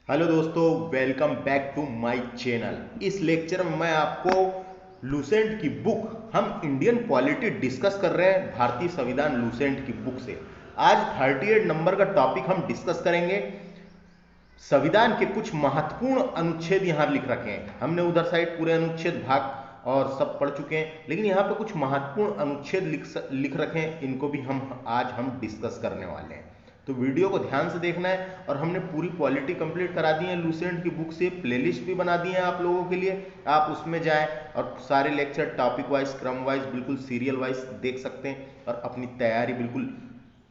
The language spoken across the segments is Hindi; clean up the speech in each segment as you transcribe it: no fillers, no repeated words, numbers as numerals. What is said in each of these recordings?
हेलो दोस्तों, welcome back to my channel. इस लेक्चर में मैं आपको लूसेंट की बुक हम इंडियन पॉलिटी डिस्कस कर रहे हैं भारतीय संविधान लूसेंट की बुक से। आज 38 नंबर का टॉपिक हम डिस्कस करेंगे। संविधान के कुछ महत्वपूर्ण अनुच्छेद यहाँ लिख रखे हैं। हमने उधर साइड पूरे अनुच्छेद भाग और सब पढ़ चुके हैं, लेकिन यहाँ पे कुछ महत्वपूर्ण अनुच्छेद लिख रखे हैं। इनको भी आज हम डिस्कस करने वाले हैं, तो वीडियो को ध्यान से देखना है। और हमने पूरी पॉलिटी कंप्लीट करा दी है लूसेंट की बुक से, प्लेलिस्ट भी बना दी है आप लोगों के लिए। आप उसमें जाएं और सारे लेक्चर टॉपिक वाइज, क्रम वाइज, बिल्कुल सीरियल वाइज देख सकते हैं और अपनी तैयारी बिल्कुल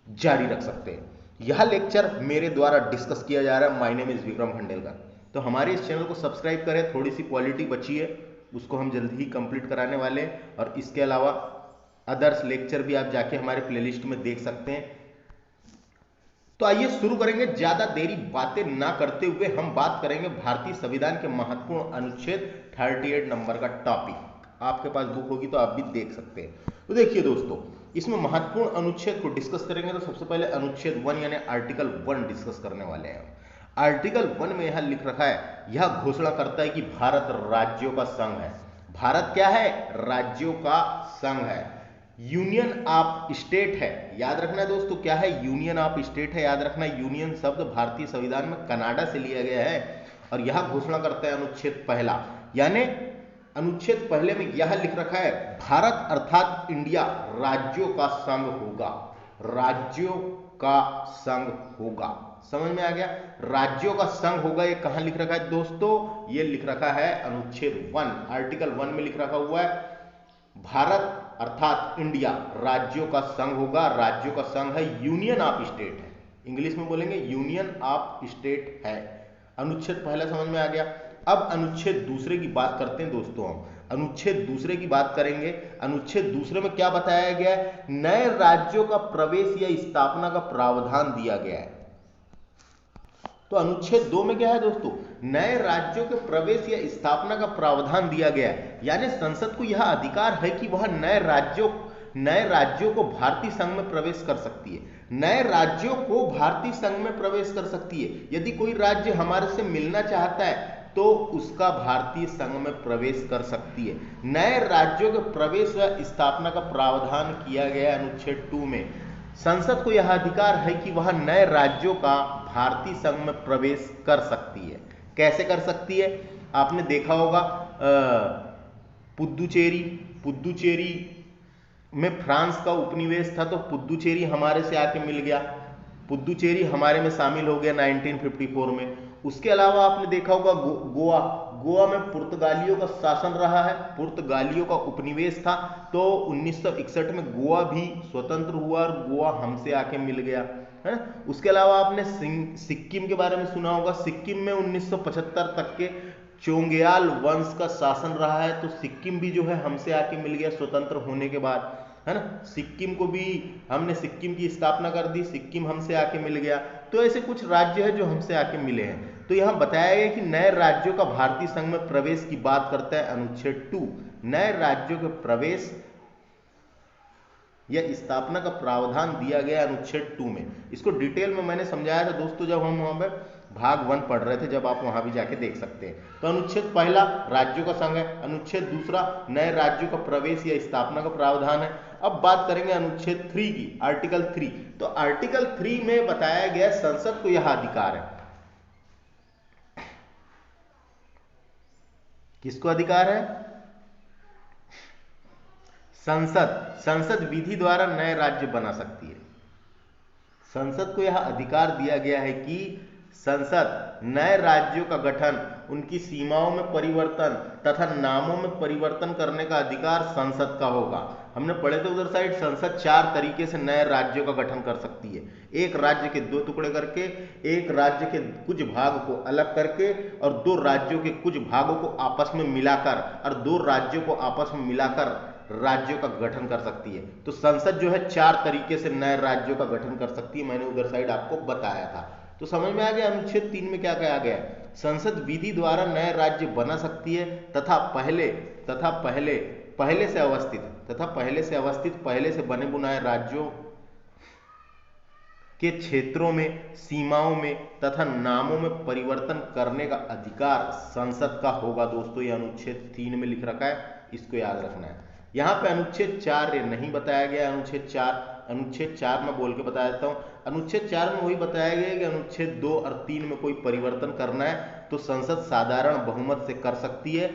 जारी रख सकते हैं। यह लेक्चर मेरे द्वारा डिस्कस किया जा रहा है। My name is Vikram Khandelkar. तो हमारे इस चैनल को सब्सक्राइब करें। थोड़ी सी पॉलिटी बची है, उसको हम जल्दी ही कंप्लीट कराने वाले हैं। और इसके अलावा अदर्स लेक्चर भी आप जाके हमारे प्लेलिस्ट में देख सकते हैं। तो आइए शुरू करेंगे। ज्यादा देरी बातें ना करते हुए हम बात करेंगे भारतीय संविधान के महत्वपूर्ण अनुच्छेद 38 नंबर का टॉपिक। आपके पास बुक होगी तो आप भी देख सकते हैं। तो देखिए दोस्तों, इसमें महत्वपूर्ण अनुच्छेद को डिस्कस करेंगे तो सबसे पहले अनुच्छेद 1 यानी आर्टिकल 1 डिस्कस करने वाले हैं। आर्टिकल 1 में यह लिख रखा है, यह घोषणा करता है कि भारत राज्यों का संघ है। भारत क्या है? राज्यों का संघ है। यूनियन ऑफ स्टेट है। याद रखना है दोस्तों, क्या है? यूनियन ऑफ स्टेट है। याद रखना, यूनियन शब्द भारतीय संविधान में कनाडा से लिया गया है। और यह घोषणा करता है अनुच्छेद पहला, यानी अनुच्छेद पहले में यह लिख रखा है, भारत अर्थात इंडिया राज्यों का संघ होगा। राज्यों का संघ होगा। समझ में आ गया? राज्यों का संघ होगा। ये कहां लिख रखा है दोस्तों? ये लिख रखा है अनुच्छेद 1, आर्टिकल 1 में लिख रखा हुआ है, भारत अर्थात इंडिया राज्यों का संघ होगा। राज्यों का संघ है, यूनियन ऑफ स्टेट है। इंग्लिश में बोलेंगे यूनियन ऑफ स्टेट है। अनुच्छेद पहला समझ में आ गया। अब अनुच्छेद दूसरे की बात करते हैं दोस्तों। हम अनुच्छेद दूसरे की बात करेंगे। अनुच्छेद दूसरे में क्या बताया गया है? नए राज्यों का प्रवेश या स्थापना का प्रावधान दिया गया है। तो अनुच्छेद 2 में क्या है दोस्तों? नए राज्यों के प्रवेश या स्थापना का प्रावधान दिया गया है। यानी संसद को यह अधिकार है कि वह नए राज्यों को भारतीय संघ में प्रवेश कर सकती है। नए राज्यों को भारतीय संघ में प्रवेश कर सकती है। यदि कोई राज्य हमारे से मिलना चाहता है तो उसका भारतीय संघ में प्रवेश कर सकती है। नए राज्यों के प्रवेश व स्थापना का प्रावधान किया गया अनुच्छेद 2 में। संसद को यह अधिकार है कि वह नए राज्यों का भारतीय संघ में प्रवेश कर सकती है। कैसे कर सकती है? आपने देखा होगा पुद्दुचेरी में फ्रांस का उपनिवेश था, तो पुद्दुचेरी हमारे से आके मिल गया। पुद्दुचेरी हमारे में शामिल हो गया 1954 में। उसके अलावा आपने देखा होगा गोवा में पुर्तगालियों का शासन रहा है, पुर्तगालियों का उपनिवेश था। तो 1961 में गोवा भी स्वतंत्र हुआ और गोवा हमसे आके मिल गया है। उसके अलावा आपने सिक्किम के बारे में सुना होगा। सिक्किम में 1975 तक के चोंगेयाल वंश का शासन रहा है। तो सिक्किम भी जो है हमसे आके मिल गया स्वतंत्र होने के बाद, है ना। सिक्किम को भी हमने सिक्किम की स्थापना कर दी, सिक्किम हमसे आके मिल गया। तो ऐसे कुछ राज्य है जो हमसे आके मिले हैं। तो यहां बताया गया कि नए राज्यों का भारतीय संघ में प्रवेश की बात करता है अनुच्छेद 2। नए राज्यों के प्रवेश या स्थापना का प्रावधान दिया गया अनुच्छेद 2 में। इसको डिटेल में मैंने समझाया था दोस्तों जब हम वहां पर भाग 1 पढ़ रहे थे, जब आप वहां भी जाके देख सकते हैं। तो अनुच्छेद पहला राज्यों का संघ है, अनुच्छेद दूसरा नए राज्यों का प्रवेश या स्थापना का प्रावधान है। अब बात करेंगे अनुच्छेद 3 की, आर्टिकल 3। तो आर्टिकल 3 में बताया गया संसद को यह अधिकार है। किसको अधिकार है? संसद विधि द्वारा नए राज्य बना सकती है। संसद को यह अधिकार दिया गया है कि संसद नए राज्यों का गठन, उनकी सीमाओं में परिवर्तन तथा नामों में परिवर्तन करने का अधिकार संसद का होगा। हमने पढ़े थे उधर साइड, संसद 4 तरीके से नए राज्यों का गठन कर सकती है। एक राज्य के 2 टुकड़े करके, एक राज्य के कुछ भाग को अलग करके, और 2 राज्यों के कुछ भागों को आपस में मिलाकर, और 2 राज्यों को आपस में मिलाकर राज्यों का गठन कर सकती है। तो संसद जो है 4 तरीके से नए राज्यों का गठन कर सकती है। मैंने उधर साइड आपको बताया था। तो समझ में आ गया अनुच्छेद 3 में क्या कहा गया है? संसद विधि द्वारा नए राज्य बना सकती है तथा पहले से बने बुनाए राज्यों के क्षेत्रों में, सीमाओं में तथा नामों में परिवर्तन करने का अधिकार संसद का होगा। दोस्तों ये अनुच्छेद 3 में लिख रखा है, इसको याद रखना है। यहाँ पे अनुच्छेद 4 नहीं बताया गया। अनुच्छेद 4 में बोल के बता देता हूँ। अनुच्छेद 4 में वही बताया गया है कि अनुच्छेद 2 और 3 में कोई परिवर्तन करना है तो संसद साधारण बहुमत से कर सकती है,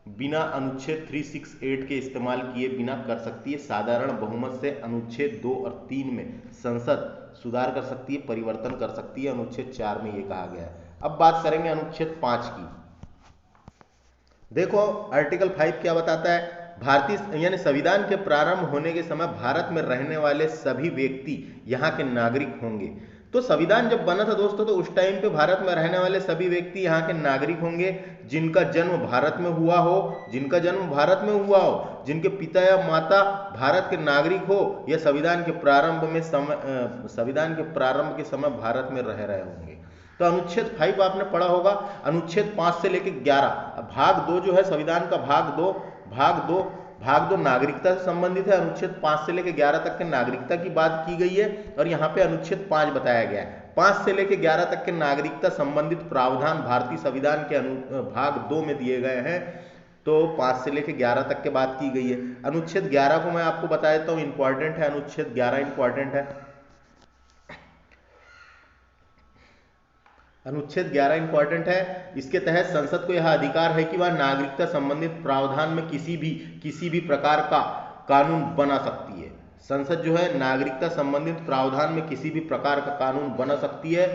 बिना अनुच्छेद 368 के इस्तेमाल किए बिना कर सकती है। साधारण बहुमत से अनुच्छेद 2 और 3 में संसद सुधार कर सकती है, परिवर्तन कर सकती है। अनुच्छेद 4 में ये कहा गया है। अब बात करेंगे अनुच्छेद 5 की। देखो आर्टिकल 5 क्या बताता है। भारतीय यानी संविधान के प्रारंभ होने के समय भारत में रहने वाले सभी व्यक्ति यहाँ के नागरिक होंगे। तो संविधान जब बना था दोस्तों तो उस टाइम पे भारत में रहने वाले सभी व्यक्ति यहाँ के नागरिक होंगे जिनका जन्म भारत में हुआ हो, जिनके पिता या माता भारत के नागरिक हो या संविधान के प्रारंभ के समय भारत में रह रहे होंगे। तो अनुच्छेद 5 आपने पढ़ा होगा। अनुच्छेद 5 से लेकर 11 भाग 2 जो है संविधान का भाग 2 नागरिकता से संबंधित है। अनुच्छेद 5 से लेकर 11 तक के नागरिकता की बात की गई है और यहाँ पे अनुच्छेद 5 बताया गया है। 5 से लेकर 11 तक के नागरिकता संबंधित प्रावधान भारतीय संविधान के भाग 2 में दिए गए हैं। तो 5 से लेकर 11 तक के बात की गई है। अनुच्छेद 11 को मैं आपको बता देता हूँ, इंपॉर्टेंट है। अनुच्छेद 11 इंपॉर्टेंट है। अनुच्छेद 11 इंपॉर्टेंट है। इसके तहत संसद को यह अधिकार है कि वह नागरिकता संबंधित प्रावधान में किसी भी प्रकार का कानून बना सकती है। संसद जो है नागरिकता संबंधित प्रावधान में किसी भी प्रकार का कानून बना सकती है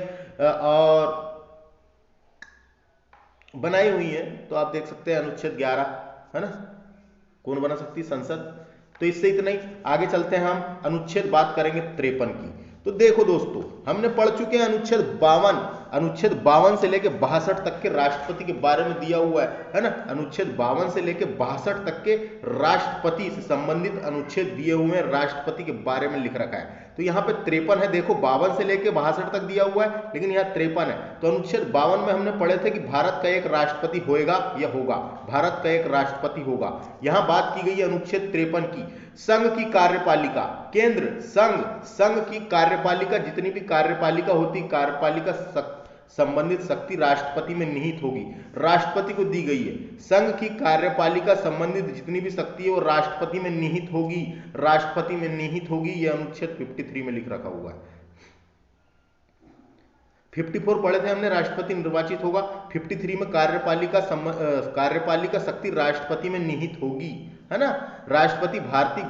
और बनाई हुई है। तो आप देख सकते हैं अनुच्छेद 11 है ना, कौन बना सकती है? संसद। तो इससे इतना ही, आगे चलते हैं हम अनुच्छेद बात करेंगे 53 की। तो देखो दोस्तों हमने पढ़ चुके हैं अनुच्छेद 52 से लेकर 62 तक के राष्ट्रपति के बारे में दिया हुआ है ना। अनुच्छेद 52 से लेकर 62 तक के राष्ट्रपति से संबंधित अनुच्छेद दिए हुए हैं, राष्ट्रपति के बारे में लिख रखा है। तो यहाँ पे 53 है। देखो 52 से लेकर 62 तक दिया हुआ है लेकिन यहाँ 53 है। तो अनुच्छेद 52 में हमने पढ़े थे कि भारत का एक राष्ट्रपति होएगा या होगा, भारत का एक राष्ट्रपति होगा। यहाँ बात की गई है अनुच्छेद 53 की। संघ की कार्यपालिका, केंद्र संघ की कार्यपालिका, जितनी भी कार्यपालिका होती, कार्यपालिका संबंधित शक्ति राष्ट्रपति में निहित होगी, राष्ट्रपति को दी गई है। संघ की कार्यपालिका संबंधित जितनी भी शक्ति है वो राष्ट्रपति में निहित होगी, यह अनुच्छेद 53 में लिख रखा हुआ है। 54 पढ़े थे हमने, राष्ट्रपति निर्वाचित होगा। 53 में कार्यपालिका शक्ति राष्ट्रपति में निहित होगी, है ना। राष्ट्रपति भारतीय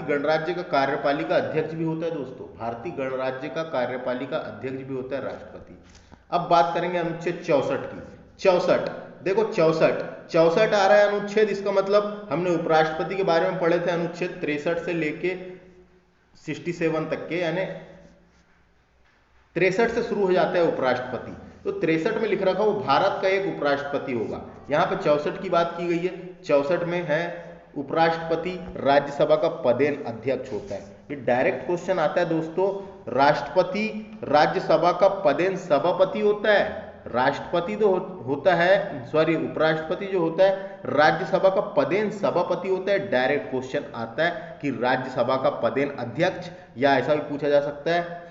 गणराज्य का कार्यपालिका अध्यक्ष भी होता है दोस्तों। भारतीय गणराज्य का कार्यपालिका अध्यक्ष भी होता है राष्ट्रपति। अब बात करेंगे अनुच्छेद 64 की। 64 देखो 64 आ रहा है अनुच्छेद। इसका मतलब हमने उपराष्ट्रपति के बारे में पढ़े थे अनुच्छेद 63 से लेके 67 तक के, यानी 63 से शुरू हो जाता है उपराष्ट्रपति। तो 63 में लिख रखा हो भारत का एक उपराष्ट्रपति होगा। यहाँ पे 64 की बात की गई है। 64 में है उपराष्ट्रपति राज्यसभा का पदेन अध्यक्ष होता है। ये डायरेक्ट क्वेश्चन आता है दोस्तों। राष्ट्रपति राज्यसभा का पदेन सभापति होता है, राष्ट्रपति तो होता है, सॉरी उपराष्ट्रपति जो होता है राज्यसभा का पदेन सभापति होता है। डायरेक्ट क्वेश्चन आता है कि राज्यसभा का पदेन अध्यक्ष, या ऐसा भी पूछा जा सकता है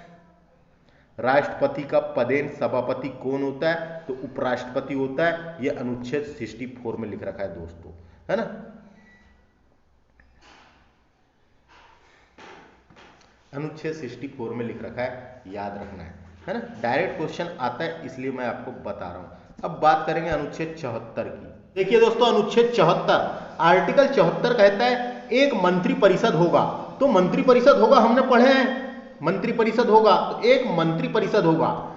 राष्ट्रपति का पदेन सभापति कौन होता है, तो उपराष्ट्रपति होता है। यह अनुच्छेद 64 में लिख रखा है दोस्तों, है ना। अनुच्छेद 64 में लिख रखा है, याद रखना है ना। डायरेक्ट क्वेश्चन आता है इसलिए मैं आपको बता रहा हूं। अब बात करेंगे अनुच्छेद 74 की। देखिए दोस्तों अनुच्छेद 74 आर्टिकल 74 कहता है एक मंत्री परिषद होगा। तो मंत्री परिषद होगा हमने पढ़े हैं, मंत्री परिषद होगा। तो एक मंत्री परिषद होगा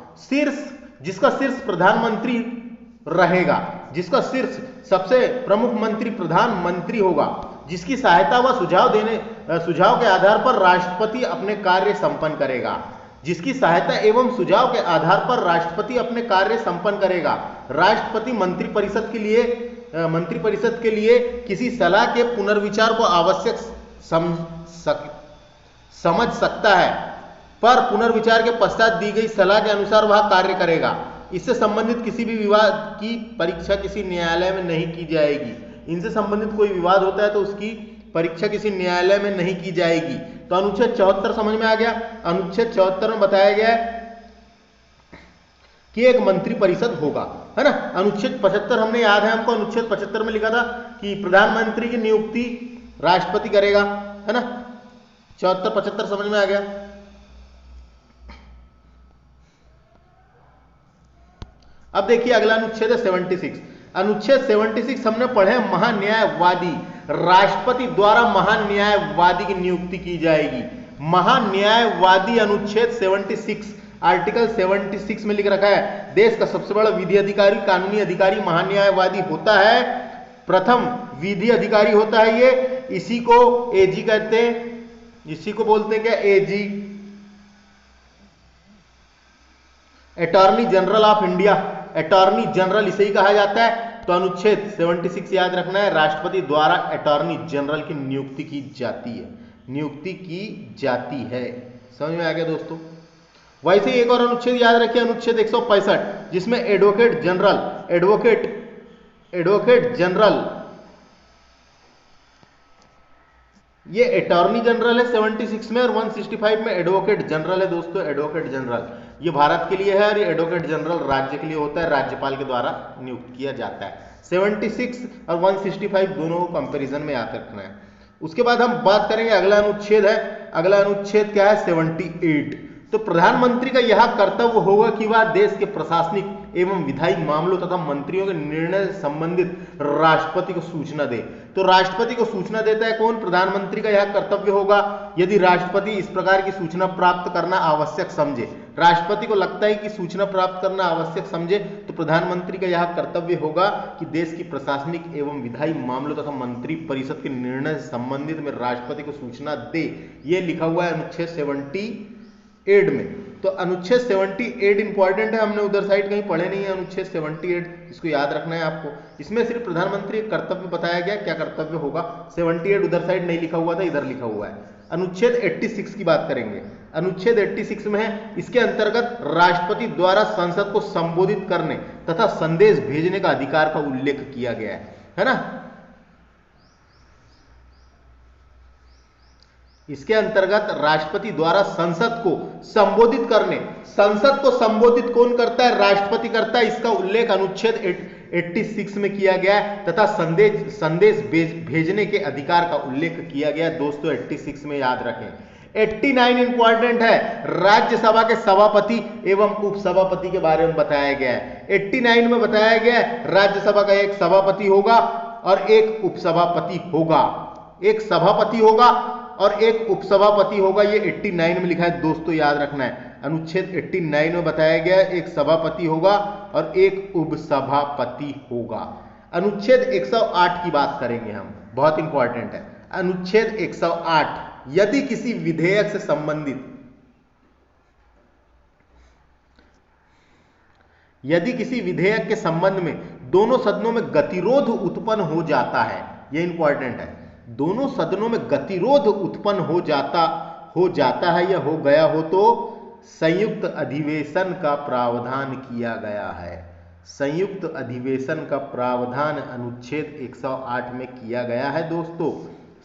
जिसका शीर्ष प्रधानमंत्री रहेगा, जिसका शीर्ष सबसे प्रमुख मंत्री प्रधानमंत्री होगा, जिसकी सहायता व सुझाव के आधार पर राष्ट्रपति अपने कार्य संपन्न करेगा, जिसकी सहायता एवं सुझाव के आधार पर राष्ट्रपति अपने कार्य संपन्न करेगा। राष्ट्रपति मंत्री परिषद के लिए किसी सलाह के पुनर्विचार को आवश्यक समझ सकता है, पर पुनर्विचार के पश्चात दी गई सलाह के अनुसार वह कार्य करेगा। इससे संबंधित किसी भी विवाद की परीक्षा किसी न्यायालय में नहीं की जाएगी। इनसे संबंधित कोई विवाद होता है तो उसकी परीक्षा किसी न्यायालय में नहीं की जाएगी। तो अनुच्छेद 74 समझ में आ गया। अनुच्छेद 74 में बताया गया है कि एक मंत्री परिषद होगा, है ना। अनुच्छेद 75 हमने याद है हमको, अनुच्छेद 75 में लिखा था कि प्रधानमंत्री की नियुक्ति राष्ट्रपति करेगा, है ना। 74-75 समझ में आ गया। अब देखिए अगला अनुच्छेद है 76। अनुच्छेद 76 हमने पढ़े, महान्यायवादी, राष्ट्रपति द्वारा महान्यायवादी की नियुक्ति की जाएगी। महान्यायवादी अनुच्छेद 76 आर्टिकल 76 में लिख रखा है, देश का सबसे बड़ा विधि अधिकारी, कानूनी अधिकारी महान्यायवादी होता है। प्रथम विधि अधिकारी होता है ये, इसी को एजी कहते हैं, इसी को बोलते हैं क्या, AG, attorney general of India, attorney general इसे ही कहा जाता है। तो अनुच्छेद 76 याद रखना है, राष्ट्रपति द्वारा अटॉर्नी जनरल की नियुक्ति की जाती है, नियुक्ति की जाती है। समझ में आ गया दोस्तों। वैसे एक और अनुच्छेद याद रखिए, अनुच्छेद 165, जिसमें एडवोकेट जनरल, एडवोकेट जनरल ये अटॉर्नी जनरल है 76 में, और 165 में एडवोकेट जनरल है दोस्तों। एडवोकेट जनरल ये भारत के लिए है, और ये एडवोकेट जनरल राज्य के लिए होता है, राज्यपाल के द्वारा नियुक्त किया जाता है। 76 और 165 दोनों को कंपैरिजन में याद रखना है। उसके बाद हम बात करेंगे, अगला अनुच्छेद है, अगला अनुच्छेद क्या है, 78। तो प्रधानमंत्री का यह कर्तव्य होगा कि वह देश के प्रशासनिक एवं विधायी मामलों तथा मंत्रियों के निर्णय से संबंधित राष्ट्रपति को सूचना दे। तो राष्ट्रपति को सूचना देता है कौन, प्रधानमंत्री का यह कर्तव्य होगा। यदि राष्ट्रपति इस प्रकार की सूचना प्राप्त करना आवश्यक समझे, राष्ट्रपति को लगता है कि सूचना प्राप्त करना आवश्यक समझे, तो प्रधानमंत्री का यह कर्तव्य होगा कि देश की प्रशासनिक एवं विधायी मामलों तथा मंत्री परिषद के निर्णय से संबंधित में राष्ट्रपति को सूचना दे। ये लिखा हुआ है अनुच्छेद 78 में। तो अनुच्छेद 78 इंपॉर्टेंट है, हमने उधर साइड कहीं पढ़े नहीं है अनुच्छेद 78, इसको याद रखना है आपको। इसमें सिर्फ प्रधानमंत्री का कर्तव्य बताया गया, क्या कर्तव्य होगा। 78 उधर साइड नहीं लिखा हुआ था, इधर लिखा हुआ है। अनुच्छेद 86 की बात करेंगे। अनुच्छेद 86 में है, इसके अंतर्गत राष्ट्रपति द्वारा संसद को संबोधित करने तथा संदेश भेजने का अधिकार का उल्लेख किया गया है ना। इसके अंतर्गत राष्ट्रपति द्वारा संसद को संबोधित करने, संसद को संबोधित कौन करता है, राष्ट्रपति करता है। इसका उल्लेख अनुच्छेद 86 में किया गया है, तथा संदेश भेजने के अधिकार का उल्लेख किया गया है दोस्तों। 86 में याद रखें। 89 इंपॉर्टेंट है, राज्यसभा के सभापति एवं उपसभापति के बारे में बताया गया है। 89 में बताया गया है राज्यसभा का एक सभापति होगा और एक उपसभापति होगा, एक सभापति होगा और एक उपसभापति होगा। ये 89 में लिखा है दोस्तों, याद रखना है। अनुच्छेद 89 में बताया गया है एक सभापति होगा और एक उपसभापति होगा। अनुच्छेद 108 की बात करेंगे हम, बहुत इंपॉर्टेंट है। अनुच्छेद 108, यदि किसी विधेयक से संबंधित, यदि किसी विधेयक के संबंध में दोनों सदनों में गतिरोध उत्पन्न हो जाता है, यह इंपॉर्टेंट है, दोनों सदनों में गतिरोध उत्पन्न हो जाता है या हो गया हो, तो संयुक्त अधिवेशन का प्रावधान किया गया है। संयुक्त अधिवेशन का प्रावधान अनुच्छेद 108 में किया गया है दोस्तों।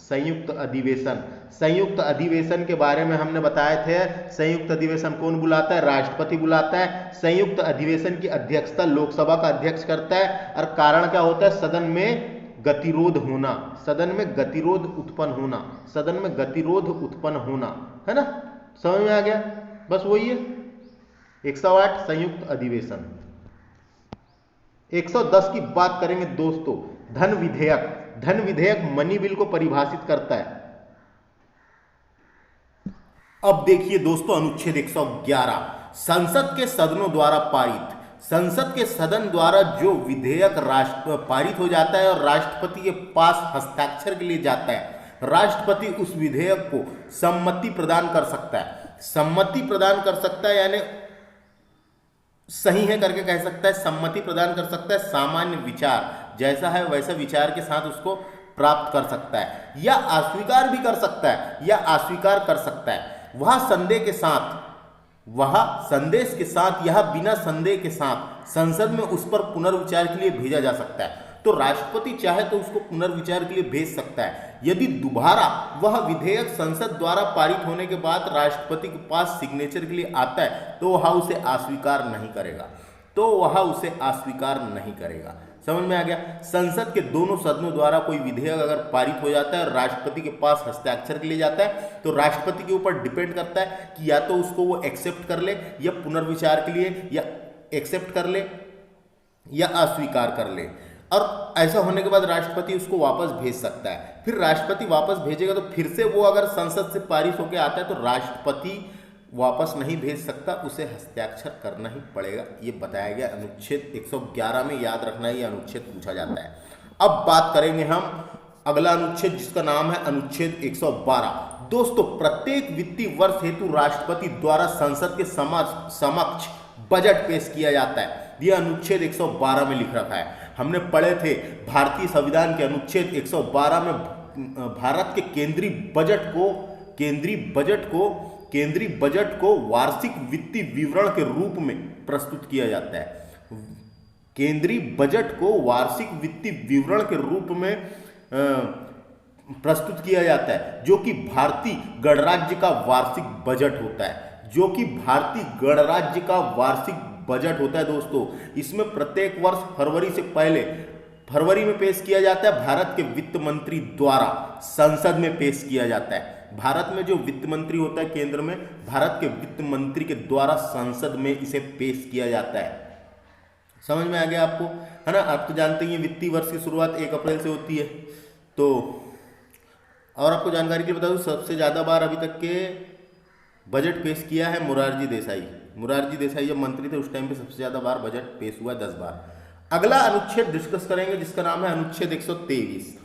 संयुक्त अधिवेशन, संयुक्त अधिवेशन के बारे में हमने बताए थे। संयुक्त अधिवेशन कौन बुलाता है, राष्ट्रपति बुलाता है। संयुक्त अधिवेशन की अध्यक्षता लोकसभा का अध्यक्ष करता है, और कारण क्या होता है, सदन में गतिरोध होना, सदन में गतिरोध उत्पन्न होना, सदन में गतिरोध उत्पन्न होना, है ना। समझ में आ गया, बस वही है 108 संयुक्त अधिवेशन। 110 की बात करेंगे दोस्तों, धन विधेयक। धन विधेयक मनी बिल को परिभाषित करता है। अब देखिए दोस्तों अनुच्छेद 111, संसद के सदनों द्वारा पारित, संसद के सदन द्वारा जो विधेयक पारित हो जाता है और राष्ट्रपति के पास हस्ताक्षर के लिए जाता है, राष्ट्रपति उस विधेयक को सम्मति प्रदान कर सकता है। सम्मति प्रदान कर सकता है यानी सही है करके कह सकता है, सम्मति प्रदान कर सकता है। सामान्य विचार जैसा है वैसा विचार के साथ उसको प्राप्त कर सकता है, या अस्वीकार भी कर सकता है, या अस्वीकार कर सकता है। वह संदेह के साथ, वह संदेश के साथ, यह बिना संदेह के साथ संसद में उस पर पुनर्विचार के लिए भेजा जा सकता है। तो राष्ट्रपति चाहे तो उसको पुनर्विचार के लिए भेज सकता है। यदि दोबारा वह विधेयक संसद द्वारा पारित होने के बाद राष्ट्रपति के पास सिग्नेचर के लिए आता है तो वह उसे अस्वीकार नहीं करेगा। समझ में आ गया। संसद के दोनों सदनों द्वारा कोई विधेयक अगर पारित हो जाता है और राष्ट्रपति के पास हस्ताक्षर के लिए जाता है तो राष्ट्रपति के ऊपर डिपेंड करता है कि या तो उसको वो एक्सेप्ट कर ले या पुनर्विचार के लिए या एक्सेप्ट कर ले या अस्वीकार कर ले, और ऐसा होने के बाद राष्ट्रपति उसको वापस भेज सकता है। फिर राष्ट्रपति वापस भेजेगा तो फिर से वो अगर संसद से पारित होकर आता है तो राष्ट्रपति वापस नहीं भेज सकता, उसे हस्ताक्षर करना ही पड़ेगा। ये बताया गया अनुच्छेद 111 में, याद रखना ये अनुच्छेद पूछा जाता है। अब बात करेंगे हम अगला अनुच्छेद जिसका नाम है अनुच्छेद 112। दोस्तों, प्रत्येक वित्तीय वर्ष हेतु राष्ट्रपति द्वारा संसद के समक्ष बजट पेश किया जाता है। यह अनुच्छेद 112 में लिख रखा है। हमने पढ़े थे भारतीय संविधान के अनुच्छेद 112 में भारत के केंद्रीय बजट को वार्षिक वित्तीय विवरण के रूप में प्रस्तुत किया जाता है। केंद्रीय बजट को वार्षिक वित्तीय विवरण के रूप में प्रस्तुत किया जाता है, जो कि भारतीय गणराज्य का वार्षिक बजट होता है। दोस्तों, इसमें प्रत्येक वर्ष फरवरी में पेश किया जाता है। भारत के वित्त मंत्री द्वारा संसद में पेश किया जाता है। भारत में जो वित्त मंत्री होता है केंद्र में, भारत के वित्त मंत्री के द्वारा संसद में इसे पेश किया जाता है। समझ में आ गया आपको, है ना। आप तो जानते हैं वित्तीय वर्ष की शुरुआत 1 अप्रैल से होती है। तो और आपको जानकारी के लिए बता दूं, सबसे ज्यादा बार अभी तक के बजट पेश किया है मोरारजी देसाई जब मंत्री थे उस टाइम पे सबसे ज्यादा बार बजट पेश हुआ, 10 बार। अगला अनुच्छेद डिस्कस करेंगे जिसका नाम है अनुच्छेद 123।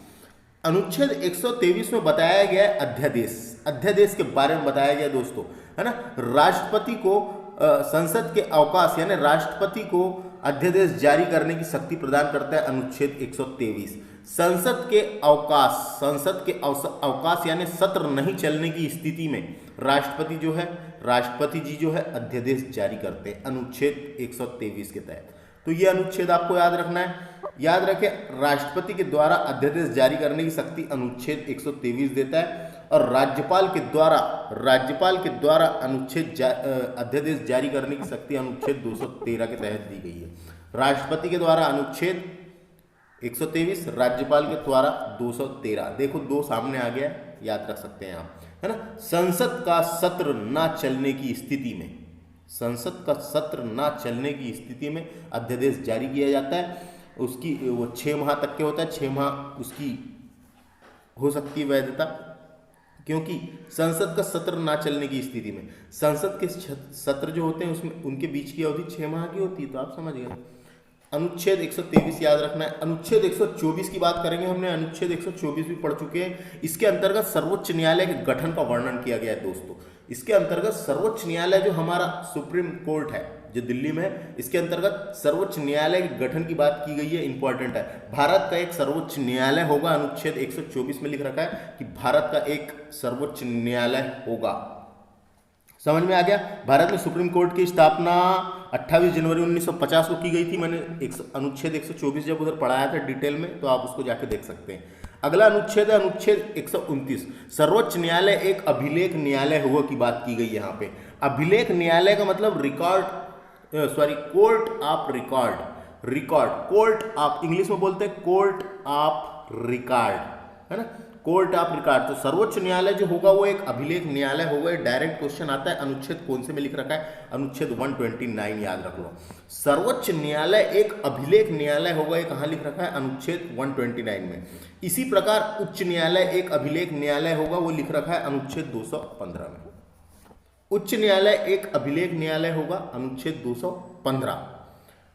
अनुच्छेद 123 में बताया गया अध्यादेश के बारे में बताया गया दोस्तों, है ना। राष्ट्रपति को संसद के अवकाश यानी राष्ट्रपति को अध्यादेश जारी करने की शक्ति प्रदान करता है अनुच्छेद 123। संसद के अवकाश यानी सत्र नहीं चलने की स्थिति में राष्ट्रपति जी जो है अध्यादेश जारी करते हैं अनुच्छेद 123 के तहत। तो ये अनुच्छेद आपको याद रखना है। याद रखें, राष्ट्रपति के द्वारा अध्यादेश जारी करने की शक्ति अनुच्छेद 123 देता है, और राज्यपाल के द्वारा अध्यादेश जारी करने की शक्ति अनुच्छेद 213 के तहत दी गई है। राष्ट्रपति के द्वारा अनुच्छेद 123, राज्यपाल के द्वारा 213। देखो 2 सामने आ गया, याद रख सकते हैं आप, है ना। संसद का सत्र ना चलने की स्थिति में अध्यादेश जारी किया जाता है। उसकी वो 6 माह तक के होता है, 6 माह उसकी हो सकती है वैधता, क्योंकि संसद का सत्र ना चलने की स्थिति में संसद के सत्र जो होते हैं उसमें उनके बीच की अवधि 6 माह की होती है। तो आप समझ गए। अनुच्छेद 123 याद रखना है। अनुच्छेद 124 की बात करेंगे। हमने अनुच्छेद 124 भी पढ़ चुके हैं। इसके अंतर्गत सर्वोच्च न्यायालय के गठन का वर्णन किया गया है दोस्तों। इसके अंतर्गत सर्वोच्च न्यायालय जो हमारा सुप्रीम कोर्ट है जो दिल्ली में है, इसके अंतर्गत सर्वोच्च न्यायालय के गठन की बात की गई है। इंपॉर्टेंट है, भारत का एक सर्वोच्च न्यायालय होगा। अनुच्छेद 124 में लिख रखा है कि भारत का एक सर्वोच्च न्यायालय होगा। समझ में आ गया। भारत में सुप्रीम कोर्ट की स्थापना 28 जनवरी 1950 को की गई थी। मैंने अनुच्छेद 124 जब उधर पढ़ाया था डिटेल में, तो आप उसको जाके देख सकते हैं। अगला अनुच्छेद है अनुच्छेद 129। सर्वोच्च न्यायालय एक अभिलेख न्यायालय हुआ की बात की गई यहाँ पे। अभिलेख न्यायालय का मतलब कोर्ट ऑफ इंग्लिश में बोलते हैं कोर्ट ऑफ रिकॉर्ड, है ना, कोर्ट ऑफ रिकॉर्ड। तो सर्वोच्च न्यायालय जो होगा वो एक अभिलेख न्यायालय होगा। डायरेक्ट क्वेश्चन आता है अनुच्छेद कौन से में लिख रखा है, अनुच्छेद 129 याद रख लो। सर्वोच्च न्यायालय एक अभिलेख न्यायालय होगा, ये कहाँ लिख रखा है, अनुच्छेद 129 में। इसी प्रकार उच्च न्यायालय एक अभिलेख न्यायालय होगा, वो लिख रखा है अनुच्छेद 215 में। उच्च न्यायालय एक अभिलेख न्यायालय होगा, अनुच्छेद 215।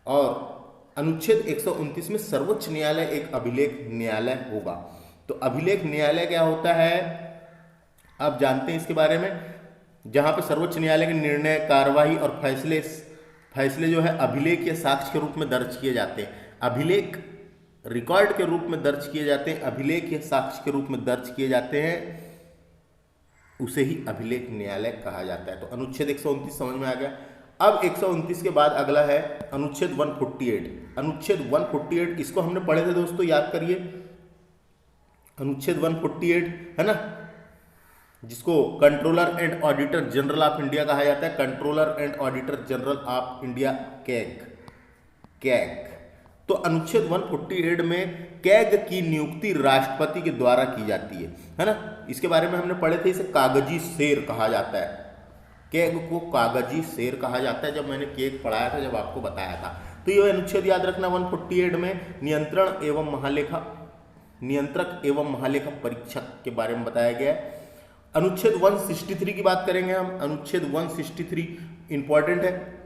और अनुच्छेद 129 में सर्वोच्च न्यायालय एक अभिलेख न्यायालय होगा। तो अभिलेख न्यायालय क्या होता है आप जानते हैं इसके बारे में, जहां पे सर्वोच्च न्यायालय के निर्णय, कार्यवाही और फैसले जो है अभिलेख या साक्ष्य के रूप में दर्ज किए जाते हैं। अभिलेख रिकॉर्ड के रूप में दर्ज किए जाते हैं, अभिलेख या साक्ष्य के रूप में दर्ज किए जाते हैं, उसे ही अभिलेख न्यायालय कहा जाता है। तो अनुच्छेद 129 समझ में आ गया। अब 129 के बाद अगला है अनुच्छेद 148। अनुच्छेद 148 इसको हमने पढ़े थे दोस्तों, याद करिए। अनुच्छेद 148 है ना, जिसको controller and auditor general of India कहा जाता है, controller and auditor general of India, CAG. तो अनुच्छेद 148 में कैग की नियुक्ति राष्ट्रपति के द्वारा की जाती है ना। इसके बारे में हमने पढ़े थे, इसे कागजी शेर कहा जाता है। कैग को कागजी शेर कहा जाता है, जब मैंने कैग पढ़ाया था, जब आपको बताया था। तो ये अनुच्छेद याद रखना 148 में नियंत्रक एवं महालेखा परीक्षक के बारे में बताया गया है। अनुच्छेद 163 की बात करेंगे हम। अनुच्छेद 163 इंपॉर्टेंट है।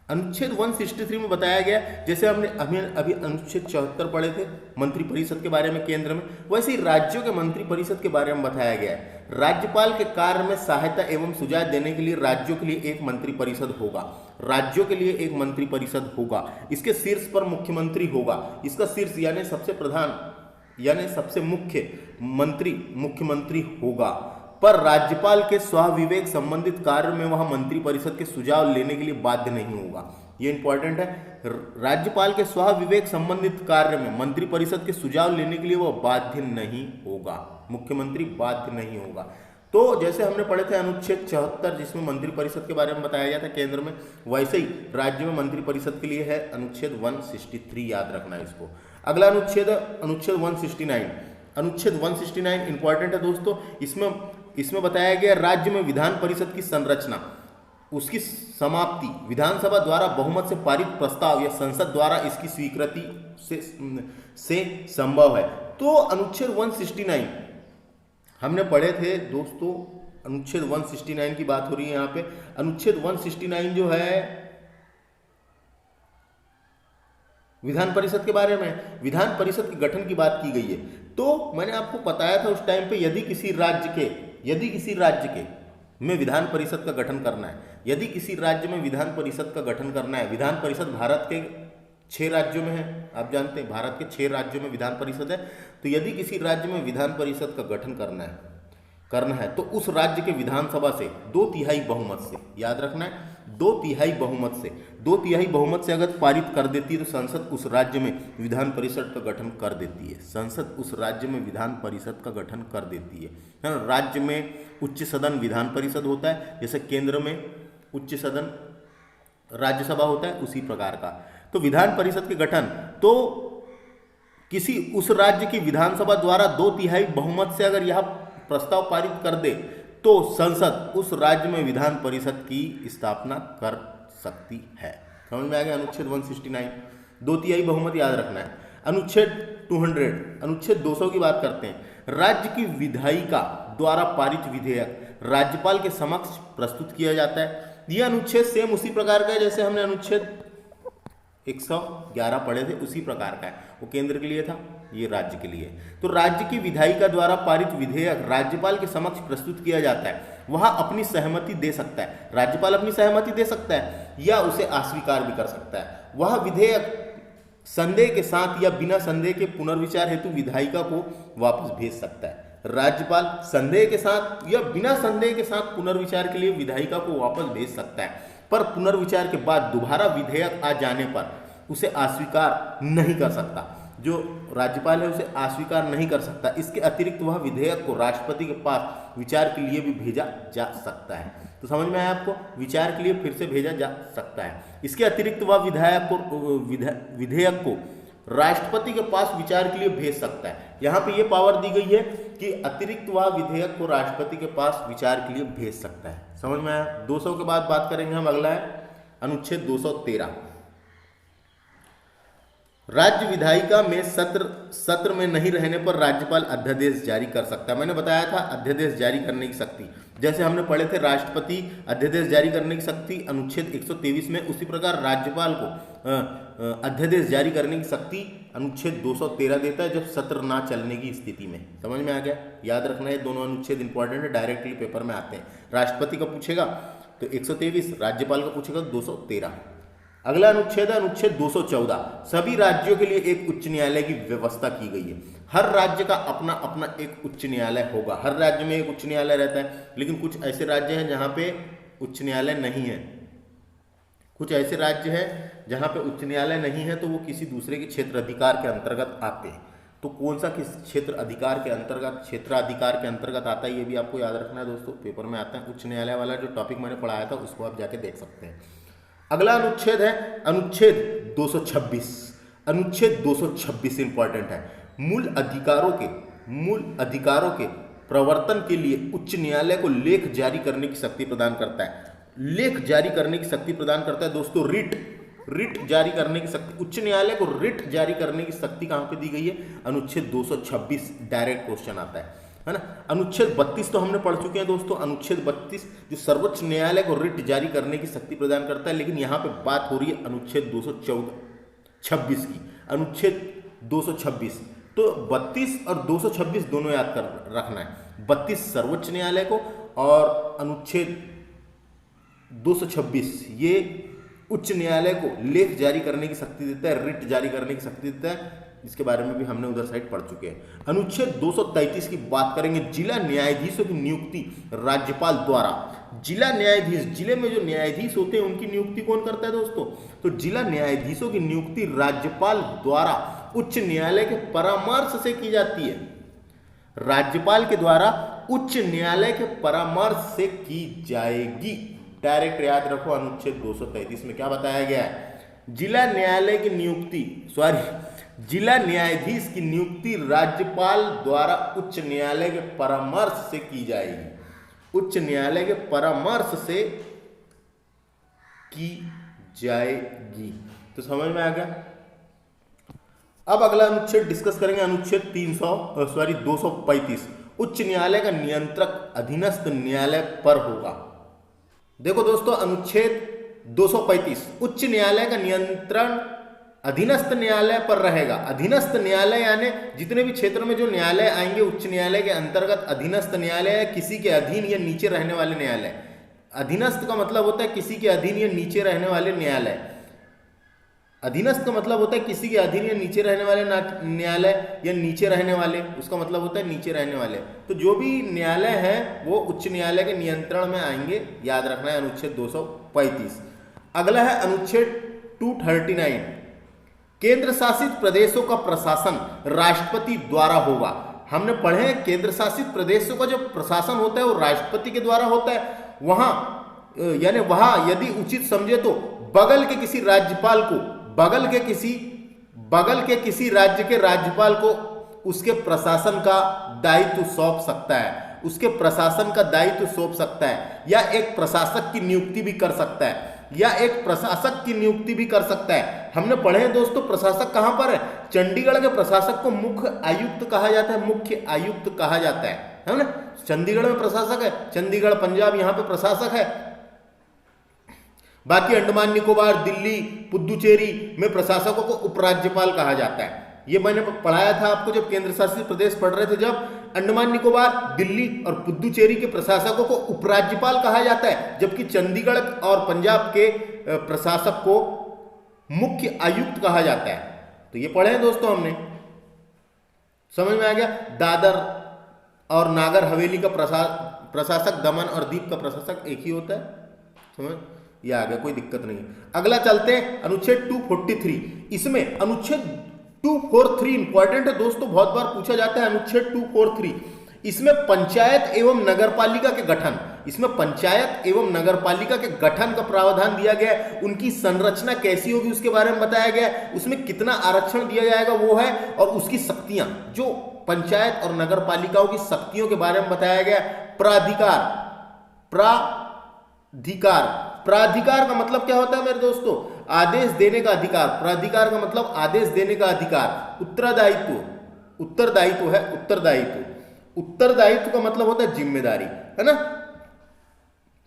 अनुच्छेद 163 में बताया गया, जैसे हमने अभी अनुच्छेद 74 पढ़े थे मंत्रिपरिषद के बारे में केंद्र में, वैसे ही राज्यों के मंत्रिपरिषद के बारे में बताया गया है। राज्यपाल के कार्य में सहायता एवं सुझाव देने के लिए राज्यों के लिए एक मंत्रिपरिषद होगा। राज्यों के लिए एक मंत्रिपरिषद होगा। इसके शीर्ष पर मुख्यमंत्री होगा। इसका शीर्ष यानी सबसे प्रधान यानी सबसे मुख्य मंत्री मुख्यमंत्री होगा, पर राज्यपाल के स्वाविवेक संबंधित कार्य में वह मंत्रिपरिषद के सुझाव लेने के लिए बाध्य नहीं होगा। ये इंपॉर्टेंट है। राज्यपाल के स्वाविवेक संबंधित कार्य में मंत्रिपरिषद के सुझाव लेने के लिए वह बाध्य नहीं होगा, मुख्यमंत्री बाध्य नहीं होगा। तो जैसे हमने पढ़े थे अनुच्छेद 74 जिसमें मंत्रिपरिषद के बारे में बताया गया था केंद्र में, वैसे ही राज्य में मंत्रिपरिषद के लिए है अनुच्छेद 163, याद रखना है इसको। अगला अनुच्छेद 169। अनुच्छेद 169 इंपॉर्टेंट है दोस्तों। इसमें बताया गया राज्य में विधान परिषद की संरचना, उसकी समाप्ति विधानसभा द्वारा बहुमत से पारित प्रस्ताव या संसद द्वारा इसकी स्वीकृति से संभव है। तो अनुच्छेद 169 हमने पढ़े थे दोस्तों। अनुच्छेद 169 की बात हो रही है यहाँ पे। अनुच्छेद 169 जो है विधान परिषद के बारे में, विधान परिषद के गठन की बात की गई है। तो मैंने आपको बताया था उस टाइम पे, यदि किसी राज्य के में विधान परिषद का गठन करना है, यदि किसी राज्य में विधान परिषद का गठन करना है, विधान परिषद भारत के 6 राज्यों में है, आप जानते हैं भारत के 6 राज्यों में विधान परिषद है। तो यदि किसी राज्य में विधान परिषद का गठन करना है तो उस राज्य के विधानसभा से 2/3 बहुमत से, याद रखना है 2/3 बहुमत से अगर पारित कर देती है तो संसद उस राज्य में विधान परिषद का गठन कर देती है। संसद उस राज्य में विधान परिषद का गठन कर देती है ना। राज्य में उच्च सदन विधान परिषद होता है, जैसे केंद्र में उच्च सदन राज्यसभा होता है, उसी प्रकार का। तो विधान परिषद के गठन, तो किसी उस राज्य की विधानसभा द्वारा 2/3 बहुमत से अगर यह प्रस्ताव पारित कर दे तो संसद उस राज्य में विधान परिषद की स्थापना कर सकती है। समझ में आ गया। अनुच्छेद 169 2/3 बहुमत, याद रखना है। अनुच्छेद 200, अनुच्छेद 200 की बात करते हैं। राज्य की विधायिका द्वारा पारित विधेयक राज्यपाल के समक्ष प्रस्तुत किया जाता है। यह अनुच्छेद सेम उसी प्रकार का है जैसे हमने अनुच्छेद 111 पढ़े थे, उसी प्रकार का है। वो केंद्र के लिए था, ये राज्य के लिए। तो राज्य की विधायिका द्वारा पारित विधेयक राज्यपाल के समक्ष प्रस्तुत किया जाता है। वह अपनी सहमति दे सकता है, राज्यपाल अपनी सहमति दे सकता है या उसे अस्वीकार भी कर सकता है। वह विधेयक संदेह के साथ या बिना संदेह के पुनर्विचार हेतु विधायिका को वापस भेज सकता है। राज्यपाल संदेह के साथ या बिना संदेह के साथ पुनर्विचार के लिए विधायिका को वापस भेज सकता है, पर पुनर्विचार के बाद दोबारा विधेयक आ जाने पर उसे अस्वीकार नहीं कर सकता। जो राज्यपाल है उसे अस्वीकार नहीं कर सकता। इसके अतिरिक्त वह विधेयक को राष्ट्रपति के पास विचार के लिए भी भेजा जा सकता है। तो समझ में आया आपको, विचार के लिए फिर से भेजा जा सकता है। इसके अतिरिक्त वह विधेयक को राष्ट्रपति के पास विचार के लिए भेज सकता है। यहाँ पे ये पावर दी गई है कि अतिरिक्त वह विधेयक को राष्ट्रपति के पास विचार के लिए भेज सकता है। समझ में आया। 200 के बाद बात करेंगे हम, अगला है अनुच्छेद 213। राज्य विधायिका में सत्र में नहीं रहने पर राज्यपाल अध्यादेश जारी कर सकता है। मैंने बताया था अध्यादेश जारी करने की शक्ति, जैसे हमने पढ़े थे राष्ट्रपति अध्यादेश जारी करने की शक्ति अनुच्छेद 123 में, उसी प्रकार राज्यपाल को अध्यादेश जारी करने की शक्ति अनुच्छेद 213 देता है, जब सत्र ना चलने की स्थिति में। समझ में आ गया। याद रखना है, दोनों अनुच्छेद इंपॉर्टेंट है, डायरेक्टली पेपर में आते हैं। राष्ट्रपति का पूछेगा तो 123, राज्यपाल का पूछेगा 213। अगला अनुच्छेद है अनुच्छेद 214। सभी राज्यों के लिए एक उच्च न्यायालय की व्यवस्था की गई है। हर राज्य का अपना अपना एक उच्च न्यायालय होगा। हर राज्य में एक उच्च न्यायालय रहता है, लेकिन कुछ ऐसे राज्य हैं जहां पे उच्च न्यायालय नहीं है। कुछ ऐसे राज्य हैं जहाँ पे उच्च न्यायालय नहीं है तो वो किसी दूसरे के क्षेत्र अधिकार के अंतर्गत आते हैं। तो कौन सा किस क्षेत्र अधिकार के अंतर्गत, क्षेत्राधिकार के अंतर्गत आता है, ये भी आपको याद रखना है दोस्तों, पेपर में आता है। उच्च न्यायालय वाला जो टॉपिक मैंने पढ़ाया था उसको आप जाके देख सकते हैं। अगला अनुच्छेद है अनुच्छेद 226। अनुच्छेद 226 इंपॉर्टेंट है। मूल अधिकारों के प्रवर्तन के लिए उच्च न्यायालय को लेख जारी करने की शक्ति प्रदान करता है। लेख जारी करने की शक्ति प्रदान करता है दोस्तों, रिट जारी करने की शक्ति। उच्च न्यायालय को रिट जारी करने की शक्ति कहां पे दी गई है? अनुच्छेद 226। डायरेक्ट क्वेश्चन आता है ना। अनुच्छेद 32 तो हमने पढ़ चुके हैं दोस्तों। अनुच्छेद 32 जो सर्वोच्च न्यायालय को रिट जारी करने की शक्ति प्रदान करता है, लेकिन यहां पे बात हो रही है अनुच्छेद 226 की। अनुच्छेद 226 तो 32 और 226 दोनों याद कर रखना है। 32 सर्वोच्च न्यायालय को और अनुच्छेद 226 ये उच्च न्यायालय को लेख जारी करने की शक्ति देता है, रिट जारी करने की शक्ति देता है, जिसके बारे में भी हमने उधर साइड पढ़ चुके हैं। अनुच्छेद 233 की बात करेंगे। जिला न्यायाधीशों की नियुक्ति राज्यपाल द्वारा। जिला न्यायाधीश, जिले में जो न्यायाधीश होते हैं उनकी नियुक्ति कौन करता है दोस्तों? तो जिला न्यायाधीशों की नियुक्ति राज्यपाल द्वारा उच्च न्यायालय के परामर्श से की जाती है। राज्यपाल के द्वारा उच्च न्यायालय के परामर्श से की जाएगी। डायरेक्ट याद रखो, अनुच्छेद 233 में क्या बताया गया है? जिला न्यायालय की नियुक्ति, जिला न्यायाधीश की नियुक्ति राज्यपाल द्वारा उच्च न्यायालय के परामर्श से की जाएगी। उच्च न्यायालय के परामर्श से की जाएगी। तो समझ में आ गया। अब अगला अनुच्छेद डिस्कस करेंगे, अनुच्छेद 235। उच्च न्यायालय का नियंत्रक अधीनस्थ न्यायालय पर होगा। देखो दोस्तों, अनुच्छेद 235 उच्च न्यायालय का नियंत्रण अधीनस्थ न्यायालय पर रहेगा। अधीनस्थ न्यायालय यानी जितने भी क्षेत्र में जो न्यायालय आएंगे उच्च न्यायालय के अंतर्गत, अधीनस्थ न्यायालय या किसी के अधीन या नीचे रहने वाले न्यायालय। अधीनस्थ का मतलब होता है किसी के अधीन या नीचे रहने वाले न्यायालय। अधीनस्थ का मतलब होता है किसी के अधीन या नीचे रहने वाले न्यायालय, या नीचे रहने वाले, उसका मतलब होता है नीचे रहने वाले। तो जो भी न्यायालय है वो उच्च न्यायालय के नियंत्रण में आएंगे, याद रखना है। अनुच्छेद 235। अगला है अनुच्छेद 239। केंद्र शासित प्रदेशों का प्रशासन राष्ट्रपति द्वारा होगा। हमने पढ़े हैं केंद्र शासित प्रदेशों का जो प्रशासन होता है वो राष्ट्रपति के द्वारा होता है। वहां यानी वहां यदि उचित समझे तो बगल के किसी राज्यपाल को, बगल के किसी राज्य के राज्यपाल को उसके प्रशासन का दायित्व सौंप सकता है, उसके प्रशासन का दायित्व सौंप सकता है, या एक प्रशासक की नियुक्ति भी कर सकता है, या एक प्रशासक की नियुक्ति भी कर सकता है। हमने पढ़े हैं दोस्तों, प्रशासक कहां पर है? चंडीगढ़ के प्रशासक को मुख्य आयुक्त कहा जाता है, मुख्य आयुक्त कहा जाता है ना। चंडीगढ़ में प्रशासक है, चंडीगढ़ पंजाब यहां पे प्रशासक है। बाकी अंडमान निकोबार, दिल्ली, पुदुचेरी में प्रशासकों को उपराज्यपाल कहा जाता है। ये मैंने पढ़ाया था आपको जब केंद्र शासित प्रदेश पढ़ रहे थे, जब अंडमान निकोबार, दिल्ली और पुदुचेरी के प्रशासकों को उपराज्यपाल कहा जाता है, जबकि चंडीगढ़ और पंजाब के प्रशासक को मुख्य आयुक्त कहा जाता है। तो ये पढ़े हैं दोस्तों हमने, समझ में आ गया। दादर और नागर हवेली का प्रशासक, दमन और दीव का प्रशासक एक ही होता है, समझ ये आ गया, कोई दिक्कत नहीं। अगला चलते हैं अनुच्छेद 243। इसमें अनुच्छेद 243 इंपॉर्टेंट है दोस्तों, बहुत बार पूछा जाता है अनुच्छेद 243। इसमें पंचायत एवं नगरपालिका के गठन, इसमें पंचायत एवं नगरपालिका के गठन का प्रावधान दिया गया है। उनकी संरचना कैसी होगी उसके बारे में बताया गया है, उसमें कितना आरक्षण दिया जाएगा वो है, और उसकी शक्तियां, जो पंचायत और नगरपालिकाओं की शक्तियों के बारे में बताया गया। प्राधिकार का मतलब क्या होता है मेरे दोस्तों? आदेश देने का अधिकार। प्राधिकार का मतलब आदेश देने का अधिकार। उत्तरदायित्व है, उत्तरदायित्व का मतलब होता है जिम्मेदारी, है ना।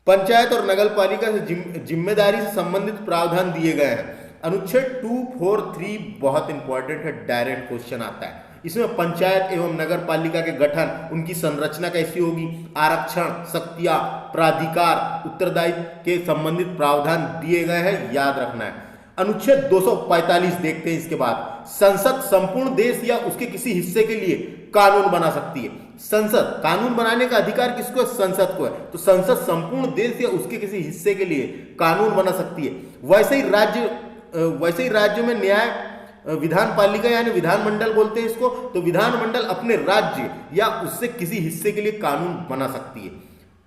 पंचायत और नगरपालिका से जिम्मेदारी से संबंधित प्रावधान दिए गए हैं। अनुच्छेद 243 बहुत इंपॉर्टेंट है, डायरेक्ट क्वेश्चन आता है। इसमें पंचायत एवं नगरपालिका के गठन, उनकी संरचना कैसी होगी, आरक्षण, शक्तियां, प्राधिकार, उत्तरदायित्व के संबंधित प्रावधान दिए गए हैं, याद रखना है। अनुच्छेद 245 देखते हैं इसके बाद। संसद संपूर्ण देश या उसके किसी हिस्से के लिए कानून बना सकती है। संसद, कानून बनाने का अधिकार किसको है? संसद को है। तो संसद संपूर्ण देश या उसके किसी हिस्से के लिए कानून बना सकती है। वैसे ही राज्य में न्याय विधान पालिका यानी विधानमंडल बोलते हैं इसको, तो विधानमंडल अपने राज्य या उससे किसी हिस्से के लिए कानून बना सकती है।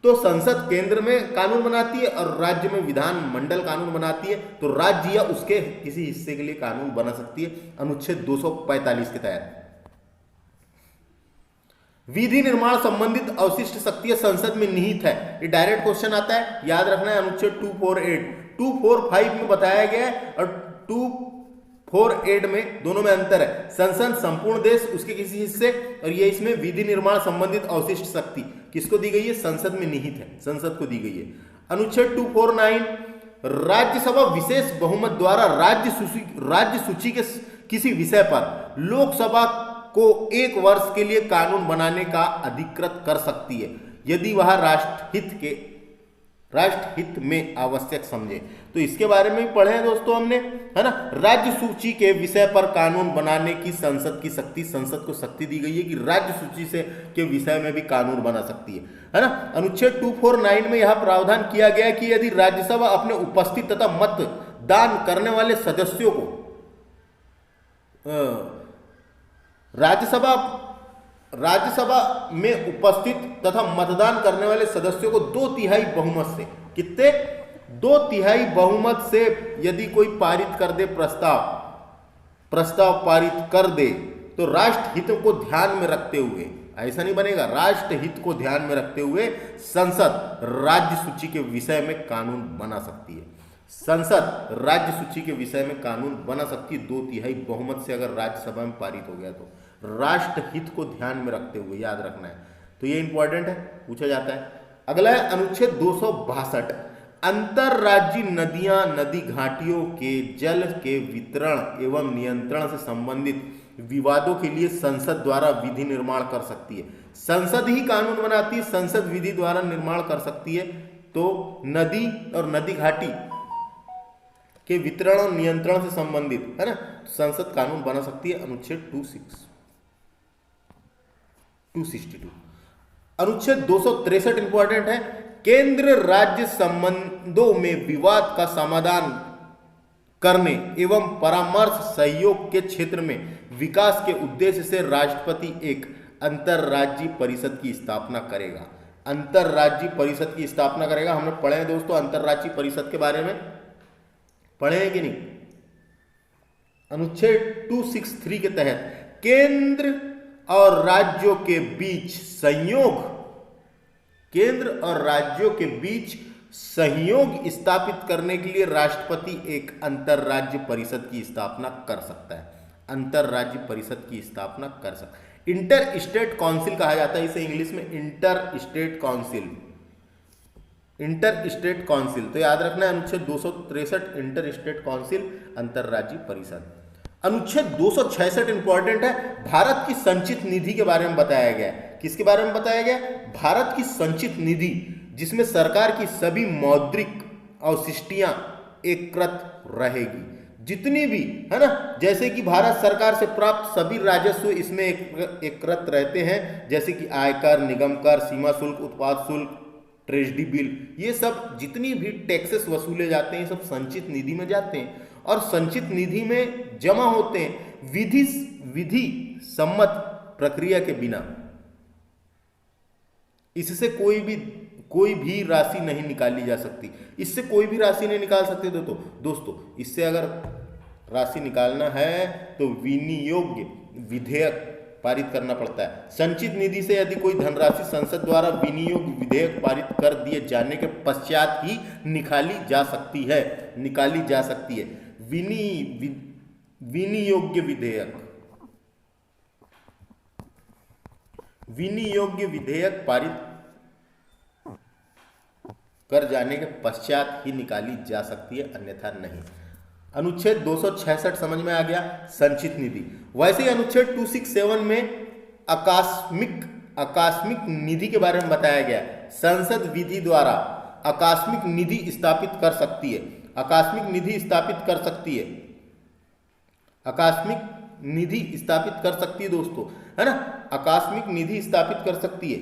तो संसद केंद्र में कानून बनाती है और राज्य में विधानमंडल कानून बनाती है। तो राज्य या उसके किसी हिस्से के लिए कानून बना सकती है अनुच्छेद 245 के तहत। विधि निर्माण संबंधित अवशिष्ट शक्तियां संसद में निहित है, ये डायरेक्ट क्वेश्चन आता है, याद रखना है। अनुच्छेद 248 245 में बताया गया है और 248 में दोनों में अंतर है। संसद संपूर्ण देश उसके किसी हिस्से, और ये इसमें विधि निर्माण संबंधित अवशिष्ट शक्ति किसको दी गई है? संसद में निहित है, संसद को दी गई है। अनुच्छेद 249 राज्यसभा विशेष बहुमत द्वारा राज्य सूची के किसी विषय पर लोकसभा को 1 वर्ष के लिए कानून बनाने का अधिकृत कर सकती है यदि वह राष्ट्रहित में आवश्यक समझे। तो इसके बारे में पढ़े हैं दोस्तों हमने, है ना। राज्य सूची के विषय पर कानून बनाने की संसद की शक्ति, संसद को शक्ति दी गई है कि राज्य सूची से के विषय में भी कानून बना सकती है ना। अनुच्छेद 249 में यह प्रावधान किया गया कि यदि राज्यसभा अपने उपस्थित तथा मतदान करने वाले सदस्यों को राज्यसभा में उपस्थित तथा मतदान करने वाले सदस्यों को 2/3 बहुमत से, कितने? 2/3 बहुमत से यदि कोई पारित कर दे, प्रस्ताव पारित कर दे, तो राष्ट्रहित को ध्यान में रखते हुए, ऐसा नहीं बनेगा, राष्ट्रहित को ध्यान में रखते हुए संसद राज्य सूची के विषय में कानून बना सकती है। संसद राज्य सूची के विषय में कानून बना सकती है 2/3 बहुमत से, अगर राज्यसभा में पारित हो गया तो, राष्ट्रहित को ध्यान में रखते हुए, याद रखना है। तो ये इंपॉर्टेंट है, पूछा जाता है। अगला है अनुच्छेद 262 अंतरराज्यीय नदियां, नदी घाटियों के जल के वितरण एवं नियंत्रण से संबंधित विवादों के लिए संसद द्वारा विधि निर्माण कर सकती है। संसद ही कानून बनाती है, संसद विधि द्वारा निर्माण कर सकती है। तो नदी और नदी घाटी के वितरण और नियंत्रण से संबंधित, है ना, संसद कानून बना सकती है। अनुच्छेद 262 अनुच्छेद 263 इंपॉर्टेंट है। केंद्र राज्य संबंधों में विवाद का समाधान करने एवं परामर्श सहयोग के क्षेत्र में विकास के उद्देश्य से राष्ट्रपति एक अंतरराज्यीय परिषद की स्थापना करेगा। अंतरराज्यीय परिषद की स्थापना करेगा। हमने पढ़े हैं दोस्तों अंतरराज्यीय परिषद के बारे में, पढ़े हैं कि नहीं? अनुच्छेद 263 के तहत केंद्र और राज्यों के बीच सहयोग, केंद्र और राज्यों के बीच सहयोग स्थापित करने के लिए राष्ट्रपति एक अंतरराज्य परिषद की स्थापना कर सकता है। अंतरराज्य परिषद की स्थापना कर सकता है। इंटर स्टेट काउंसिल कहा जाता है इसे इंग्लिश में, inter state council, inter state council. तो याद रखना है अनुच्छेद 263 इंटर स्टेट काउंसिल, अंतरराज्यीय परिषद। अनुच्छेद 266 इंपॉर्टेंट है, भारत की संचित निधि के बारे में बताया गया है। किसके बारे में बताया गया? भारत की संचित निधि, जिसमें सरकार की सभी मौद्रिक अवशिष्टियां एकत्र रहेगी, जितनी भी, है ना, जैसे कि भारत सरकार से प्राप्त सभी राजस्व इसमें एकत्र रहते हैं, जैसे कि आयकर, निगम कर, सीमा शुल्क, उत्पाद शुल्क, ट्रेजरी बिल, ये सब जितनी भी टैक्सेस वसूले जाते हैं सब संचित निधि में जाते हैं और संचित निधि में जमा होते हैं विधि सम्मत प्रक्रिया के बिना। इससे कोई भी राशि नहीं निकाली जा सकती, इससे कोई भी राशि नहीं निकाल सकते दोस्तों। इससे अगर राशि निकालना है तो विनियोग विधेयक पारित करना पड़ता है। संचित निधि से यदि कोई धनराशि संसद द्वारा विनियोग विधेयक पारित कर दिए जाने के पश्चात ही निकाली जा सकती है। विनियोग्य विधेयक पारित कर जाने के पश्चात ही निकाली जा सकती है, अन्यथा नहीं। अनुच्छेद 266 समझ में आ गया, संचित निधि। वैसे ही अनुच्छेद 267 में आकस्मिक निधि के बारे में बताया गया। संसद विधि द्वारा आकस्मिक निधि स्थापित कर सकती है, आकस्मिक निधि स्थापित कर सकती है दोस्तों। है ना, आकस्मिक निधि स्थापित कर सकती है,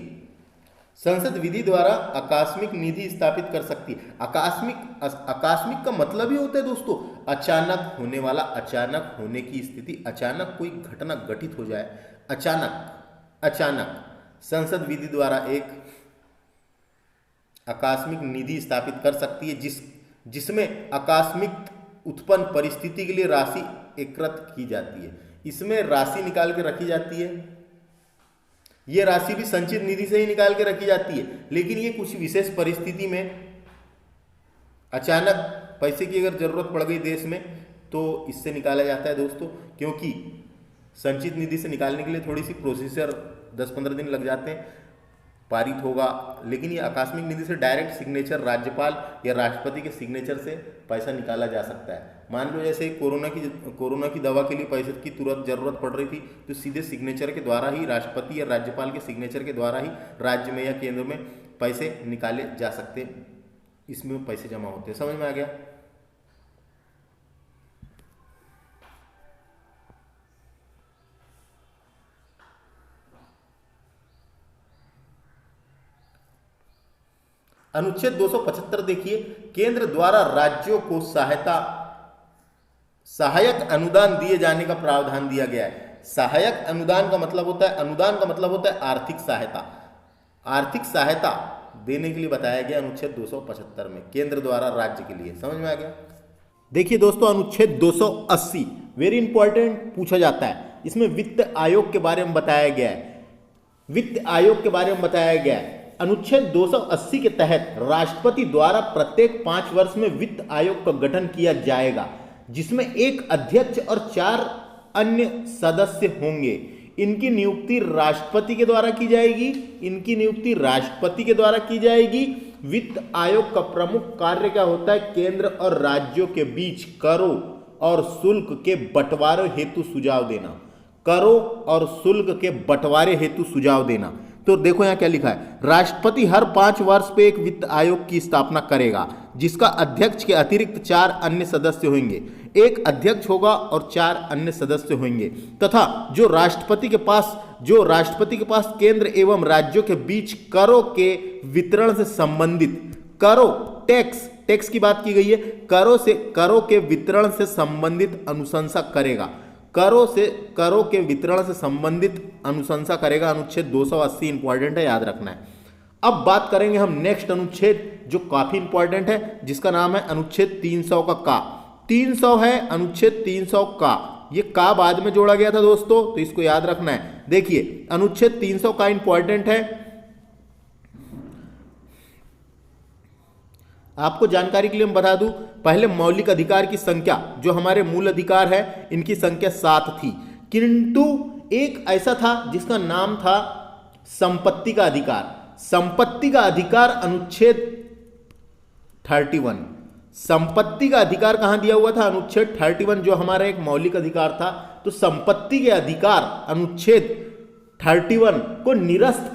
संसद विधि द्वारा आकस्मिक निधि स्थापित कर सकती है। आकस्मिक का मतलब ही होता है दोस्तों अचानक होने वाला, अचानक होने की स्थिति, अचानक कोई घटना घटित हो जाए, अचानक संसद विधि द्वारा एक आकस्मिक निधि स्थापित कर सकती है जिसमें आकस्मिक उत्पन्न परिस्थिति के लिए राशि एकत्र की जाती है। इसमें राशि निकाल के रखी जाती है, ये राशि भी संचित निधि से ही निकाल के रखी जाती है, लेकिन ये कुछ विशेष परिस्थिति में अचानक पैसे की अगर जरूरत पड़ गई देश में तो इससे निकाला जाता है दोस्तों। क्योंकि संचित निधि से निकालने के लिए थोड़ी सी प्रोसीजर 10-15 दिन लग जाते हैं, पारित होगा, लेकिन ये आकस्मिक निधि से डायरेक्ट सिग्नेचर राज्यपाल या राष्ट्रपति के सिग्नेचर से पैसा निकाला जा सकता है। मान लो जैसे कोरोना की दवा के लिए पैसे की तुरंत जरूरत पड़ रही थी तो सीधे सिग्नेचर के द्वारा ही, राष्ट्रपति या राज्यपाल के सिग्नेचर के द्वारा ही राज्य में या केंद्र में पैसे निकाले जा सकते हैं, इसमें पैसे जमा होते हैं। समझ में आ गया? अनुच्छेद 275 देखिए, केंद्र द्वारा राज्यों को सहायक अनुदान दिए जाने का प्रावधान दिया गया है। सहायक अनुदान का मतलब होता है, अनुदान का मतलब होता है आर्थिक सहायता। आर्थिक सहायता देने के लिए बताया गया अनुच्छेद 275 में, केंद्र द्वारा राज्य के लिए। समझ में आ गया? देखिए दोस्तों, अनुच्छेद 280 वेरी इंपॉर्टेंट पूछा जाता है। इसमें वित्त आयोग के बारे में बताया गया है, वित्त आयोग के बारे में बताया गया है। अनुच्छेद 280 के तहत राष्ट्रपति द्वारा प्रत्येक 5 वर्ष में वित्त आयोग का गठन किया जाएगा, जिसमें एक अध्यक्ष और 4 अन्य सदस्य होंगे। इनकी नियुक्ति राष्ट्रपति के द्वारा की जाएगी, इनकी नियुक्ति राष्ट्रपति के द्वारा की जाएगी। वित्त आयोग का प्रमुख कार्य क्या होता है? केंद्र और राज्यों के बीच करों और शुल्क के बंटवारे हेतु सुझाव देना, करों और शुल्क के बंटवारे हेतु सुझाव देना। तो देखो यहां क्या लिखा है, राष्ट्रपति हर 5 वर्ष पे एक वित्त आयोग की स्थापना करेगा, जिसका अध्यक्ष के अतिरिक्त 4 अन्य सदस्य होंगे। एक अध्यक्ष होगा और 4 अन्य सदस्य होंगे, तथा जो राष्ट्रपति के पास केंद्र एवं राज्यों के बीच करों के वितरण से संबंधित, करों टैक्स की बात की गई है, करों के वितरण से संबंधित अनुशंसा करेगा, करों के वितरण से संबंधित अनुशंसा करेगा। अनुच्छेद 280 इंपॉर्टेंट है, याद रखना है। अब बात करेंगे हम नेक्स्ट अनुच्छेद जो काफी इंपॉर्टेंट है, जिसका नाम है अनुच्छेद 300 का 300 है अनुच्छेद 300 का। ये का बाद में जोड़ा गया था दोस्तों, तो इसको याद रखना है। देखिए अनुच्छेद 300 का इंपॉर्टेंट है, आपको जानकारी के लिए मैं बता दूं, पहले मौलिक अधिकार की संख्या जो हमारे मूल अधिकार है, इनकी संख्या 7 थी, किंतु एक ऐसा था जिसका नाम था संपत्ति का अधिकार। संपत्ति का अधिकार अनुच्छेद 31, संपत्ति का अधिकार कहां दिया हुआ था? अनुच्छेद 31 जो हमारा एक मौलिक अधिकार था। तो संपत्ति के अधिकार अनुच्छेद 31 को निरस्त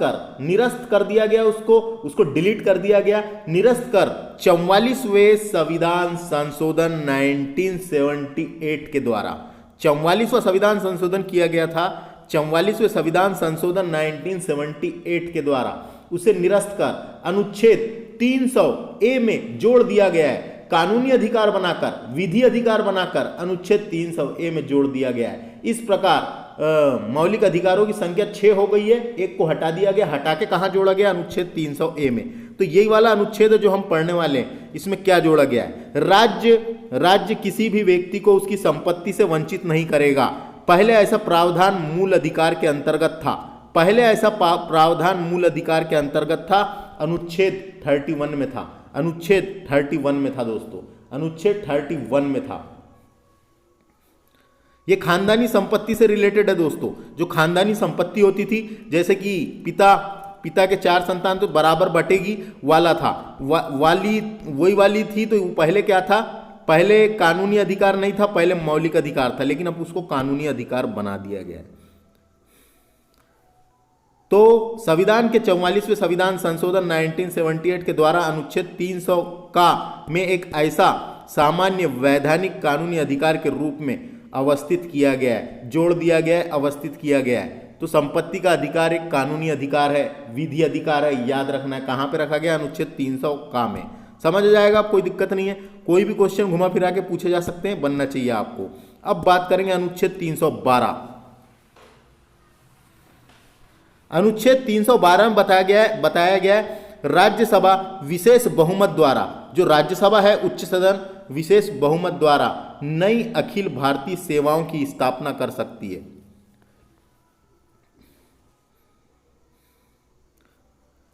कर दिया गया, उसको डिलीट कर दिया गया, निरस्त कर 44वें संविधान संशोधन 1978 के द्वारा 44वां संविधान संशोधन किया गया था। 44वें संविधान संशोधन 1978 के द्वारा उसे निरस्त कर अनुच्छेद 300A में जोड़ दिया गया है। कानूनी अधिकार बनाकर, विधि अधिकार बनाकर अनुच्छेद 300A में जोड़ दिया गया है। इस प्रकार मौलिक अधिकारों की संख्या 6 हो गई है, एक को हटा दिया गया, हटा के कहां जोड़ा गया? अनुच्छेद 300A में। तो यही वाला अनुच्छेद जो हम पढ़ने वाले हैं, इसमें क्या जोड़ा गया है? राज्य किसी भी व्यक्ति को उसकी संपत्ति से वंचित नहीं करेगा। पहले ऐसा प्रावधान मूल अधिकार के अंतर्गत था, अनुच्छेद 31 में था, अनुच्छेद 31 में था दोस्तों, अनुच्छेद 31 में था। ये खानदानी संपत्ति से रिलेटेड है दोस्तों। जो खानदानी संपत्ति होती थी, जैसे कि पिता के 4 संतान तो बराबर बटेगी वाला था, वही वाली थी। तो पहले क्या था? पहले कानूनी अधिकार नहीं था, पहले मौलिक अधिकार था, लेकिन अब उसको कानूनी अधिकार बना दिया गया है। तो संविधान के 44वें संविधान संशोधन 1978 के द्वारा अनुच्छेद 300 का में एक ऐसा सामान्य वैधानिक कानूनी अधिकार के रूप में अवस्थित किया गया है, जोड़ दिया गया है, अवस्थित किया गया है। तो संपत्ति का अधिकार एक कानूनी अधिकार है, विधि अधिकार है, याद रखना है। कहाँ पे रखा गया? अनुच्छेद 300 का में। समझ आ जाएगा, कोई दिक्कत नहीं है। कोई भी क्वेश्चन घुमा फिरा के पूछे जा सकते हैं, बनना चाहिए आपको। अब बात करेंगे अनुच्छेद 312। अनुच्छेद 312 में बताया गया है राज्यसभा विशेष बहुमत द्वारा, जो राज्यसभा है उच्च सदन, विशेष बहुमत द्वारा नई अखिल भारतीय सेवाओं की स्थापना कर सकती है।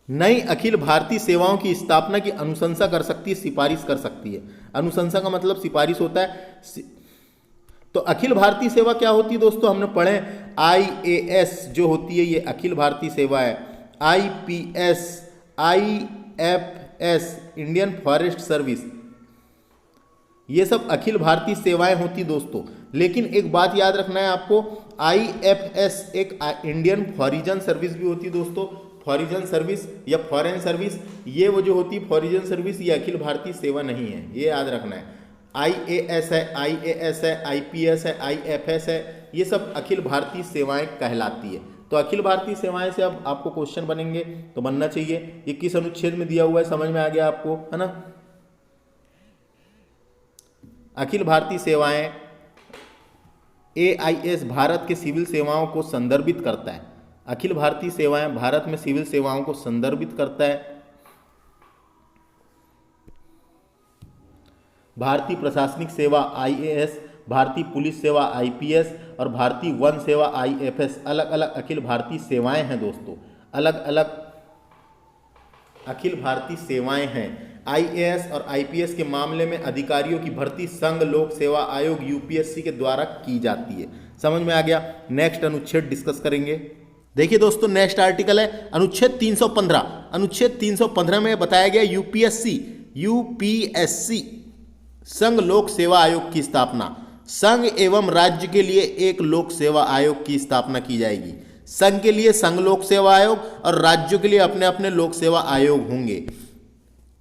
नई अखिल भारतीय सेवाओं की स्थापना की अनुशंसा कर सकती है, सिफारिश कर सकती है। अनुशंसा का मतलब सिफारिश होता है। तो अखिल भारतीय सेवा क्या होती है दोस्तों? हमने पढ़े IAS जो होती है ये अखिल भारतीय सेवा है। IPS, IFS Indian forest service, ये सब अखिल भारतीय सेवाएं होती दोस्तों। लेकिन एक बात याद रखना है आपको, IFS एक इंडियन फॉरिजन सर्विस भी होती है दोस्तों। फॉरिजन सर्विस या फॉरेन सर्विस, ये वो जो होती है फॉरिजन सर्विस, ये अखिल भारतीय सेवा नहीं है, ये याद रखना है। IAS है, IAS है, IPS है, IFS है, ये सब अखिल भारतीय सेवाएं कहलाती है। तो अखिल भारतीय सेवाएं से अब आपको क्वेश्चन बनेंगे तो बनना चाहिए। ये किस अनुच्छेद में दिया हुआ है, समझ में आ गया आपको, है ना? अखिल भारतीय सेवाएं AIS भारत के सिविल सेवाओं को संदर्भित करता है। अखिल भारतीय सेवाएं भारत में सिविल सेवाओं को संदर्भित करता है। भारतीय प्रशासनिक सेवा IAS, भारतीय पुलिस सेवा IPS और भारतीय वन सेवा IFS अलग अलग अखिल भारतीय सेवाएं हैं दोस्तों, अलग अलग अखिल भारतीय सेवाएं हैं। IAS और IPS के मामले में अधिकारियों की भर्ती संघ लोक सेवा आयोग UPSC के द्वारा की जाती है। समझ में आ गया? नेक्स्ट अनुच्छेद डिस्कस करेंगे। देखिए दोस्तों, नेक्स्ट आर्टिकल है अनुच्छेद 315। अनुच्छेद 315 में बताया गया UPSC संघ लोक सेवा आयोग की स्थापना। संघ एवं राज्य के लिए एक लोक सेवा आयोग की स्थापना की जाएगी। संघ के लिए संघ लोक सेवा आयोग और राज्यों के लिए अपने अपने लोक सेवा आयोग होंगे,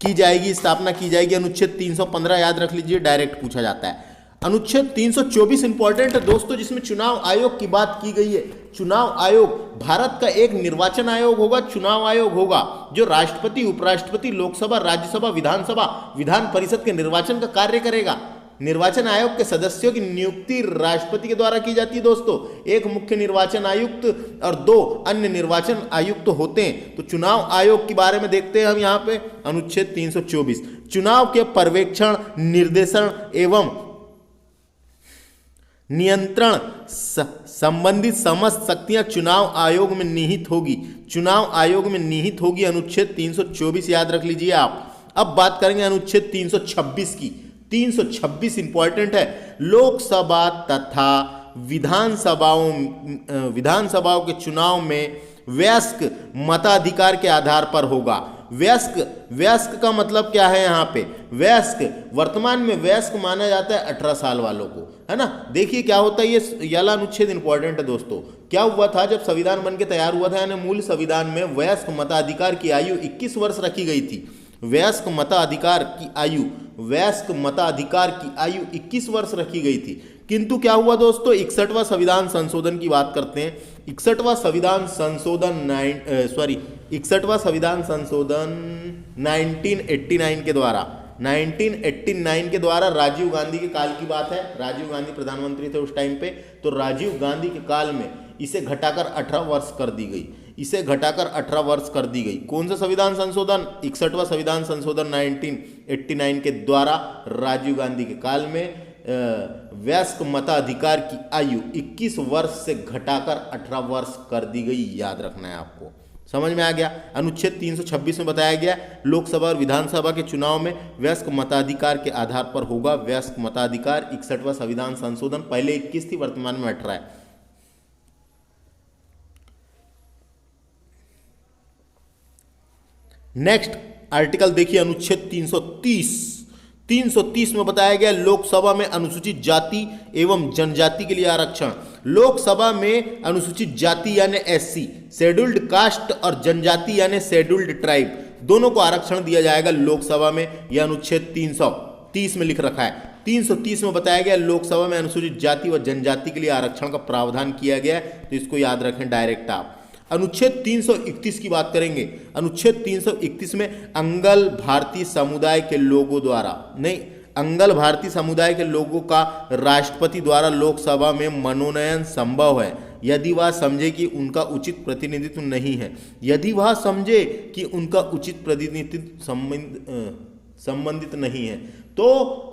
की जाएगी, स्थापना की जाएगी। अनुच्छेद 315 याद रख लीजिए, डायरेक्ट पूछा जाता है। अनुच्छेद 324 इंपॉर्टेंट है दोस्तों, जिसमें चुनाव आयोग की बात की गई है। चुनाव आयोग भारत का एक निर्वाचन आयोग होगा, चुनाव आयोग होगा, जो राष्ट्रपति, उपराष्ट्रपति, लोकसभा, राज्यसभा, विधानसभा, विधान परिषद के निर्वाचन का कार्य करेगा। निर्वाचन आयोग के सदस्यों की नियुक्ति राष्ट्रपति के द्वारा की जाती है दोस्तों। एक मुख्य निर्वाचन आयुक्त और 2 अन्य निर्वाचन आयुक्त होते हैं। तो चुनाव आयोग के बारे में देखते हैं हम यहाँ पे, अनुच्छेद 324। चुनाव के पर्यवेक्षण, निर्देशन एवं नियंत्रण संबंधित समस्त शक्तियां चुनाव आयोग में निहित होगी। चुनाव आयोग में निहित होगी, अनुच्छेद 324 याद रख लीजिए आप। अब बात करेंगे अनुच्छेद 326 की। 326 इंपॉर्टेंट है। लोकसभा तथा विधानसभाओं के चुनाव में वयस्क मताधिकार के आधार पर होगा। वयस्क का मतलब क्या है यहाँ पे? वयस्क, वर्तमान में वयस्क माना जाता है 18 साल वालों को, है ना। देखिए क्या होता है, ये वाला अनुच्छेद इंपॉर्टेंट है दोस्तों। क्या हुआ था जब संविधान बन के तैयार हुआ था, यानी मूल संविधान में वयस्क मताधिकार की आयु 21 वर्ष रखी गई थी। वयस्क मताधिकार की आयु 21 वर्ष रखी गई थी। किंतु क्या हुआ दोस्तों, 61वां संविधान संशोधन की बात करते हैं। 61वां संविधान संशोधन 1989 के द्वारा राजीव गांधी के काल की बात है। राजीव गांधी प्रधानमंत्री थे उस टाइम पे। तो राजीव गांधी के काल में इसे घटाकर 18 वर्ष कर दी गई। कौन सा संविधान संशोधन? 61वां संविधान संशोधन 1989 के द्वारा राजीव गांधी के काल में वयस्क मताधिकार की आयु 21 वर्ष से घटाकर 18 वर्ष कर दी गई। याद रखना है आपको। समझ में आ गया? अनुच्छेद 326 में बताया गया लोकसभा और विधानसभा के चुनाव में वयस्क मताधिकार के आधार पर होगा। वयस्क मताधिकार 61वां संविधान संशोधन, पहले 21 थी, वर्तमान में 18 है। नेक्स्ट आर्टिकल देखिए, अनुच्छेद 330 में बताया गया लोकसभा में अनुसूचित जाति एवं जनजाति के लिए आरक्षण। लोकसभा में अनुसूचित जाति यानी SC, शेड्यूल्ड कास्ट और जनजाति यानी शेड्यूल्ड ट्राइब, दोनों को आरक्षण दिया जाएगा लोकसभा में। यह अनुच्छेद 330 में लिख रखा है। 330 में बताया गया लोकसभा में अनुसूचित जाति व जनजाति के लिए आरक्षण का प्रावधान किया गया है, तो इसको याद रखें डायरेक्ट आप। अनुच्छेद 331 की बात करेंगे। अनुच्छेद 331 में अंगल भारतीय समुदाय के लोगों द्वारा, नहीं, अंगल भारतीय समुदाय के लोगों का राष्ट्रपति द्वारा लोकसभा में मनोनयन संभव है यदि वह समझे कि उनका उचित प्रतिनिधित्व नहीं है। यदि वह समझे कि उनका उचित प्रतिनिधित्व संबंधित नहीं है। तो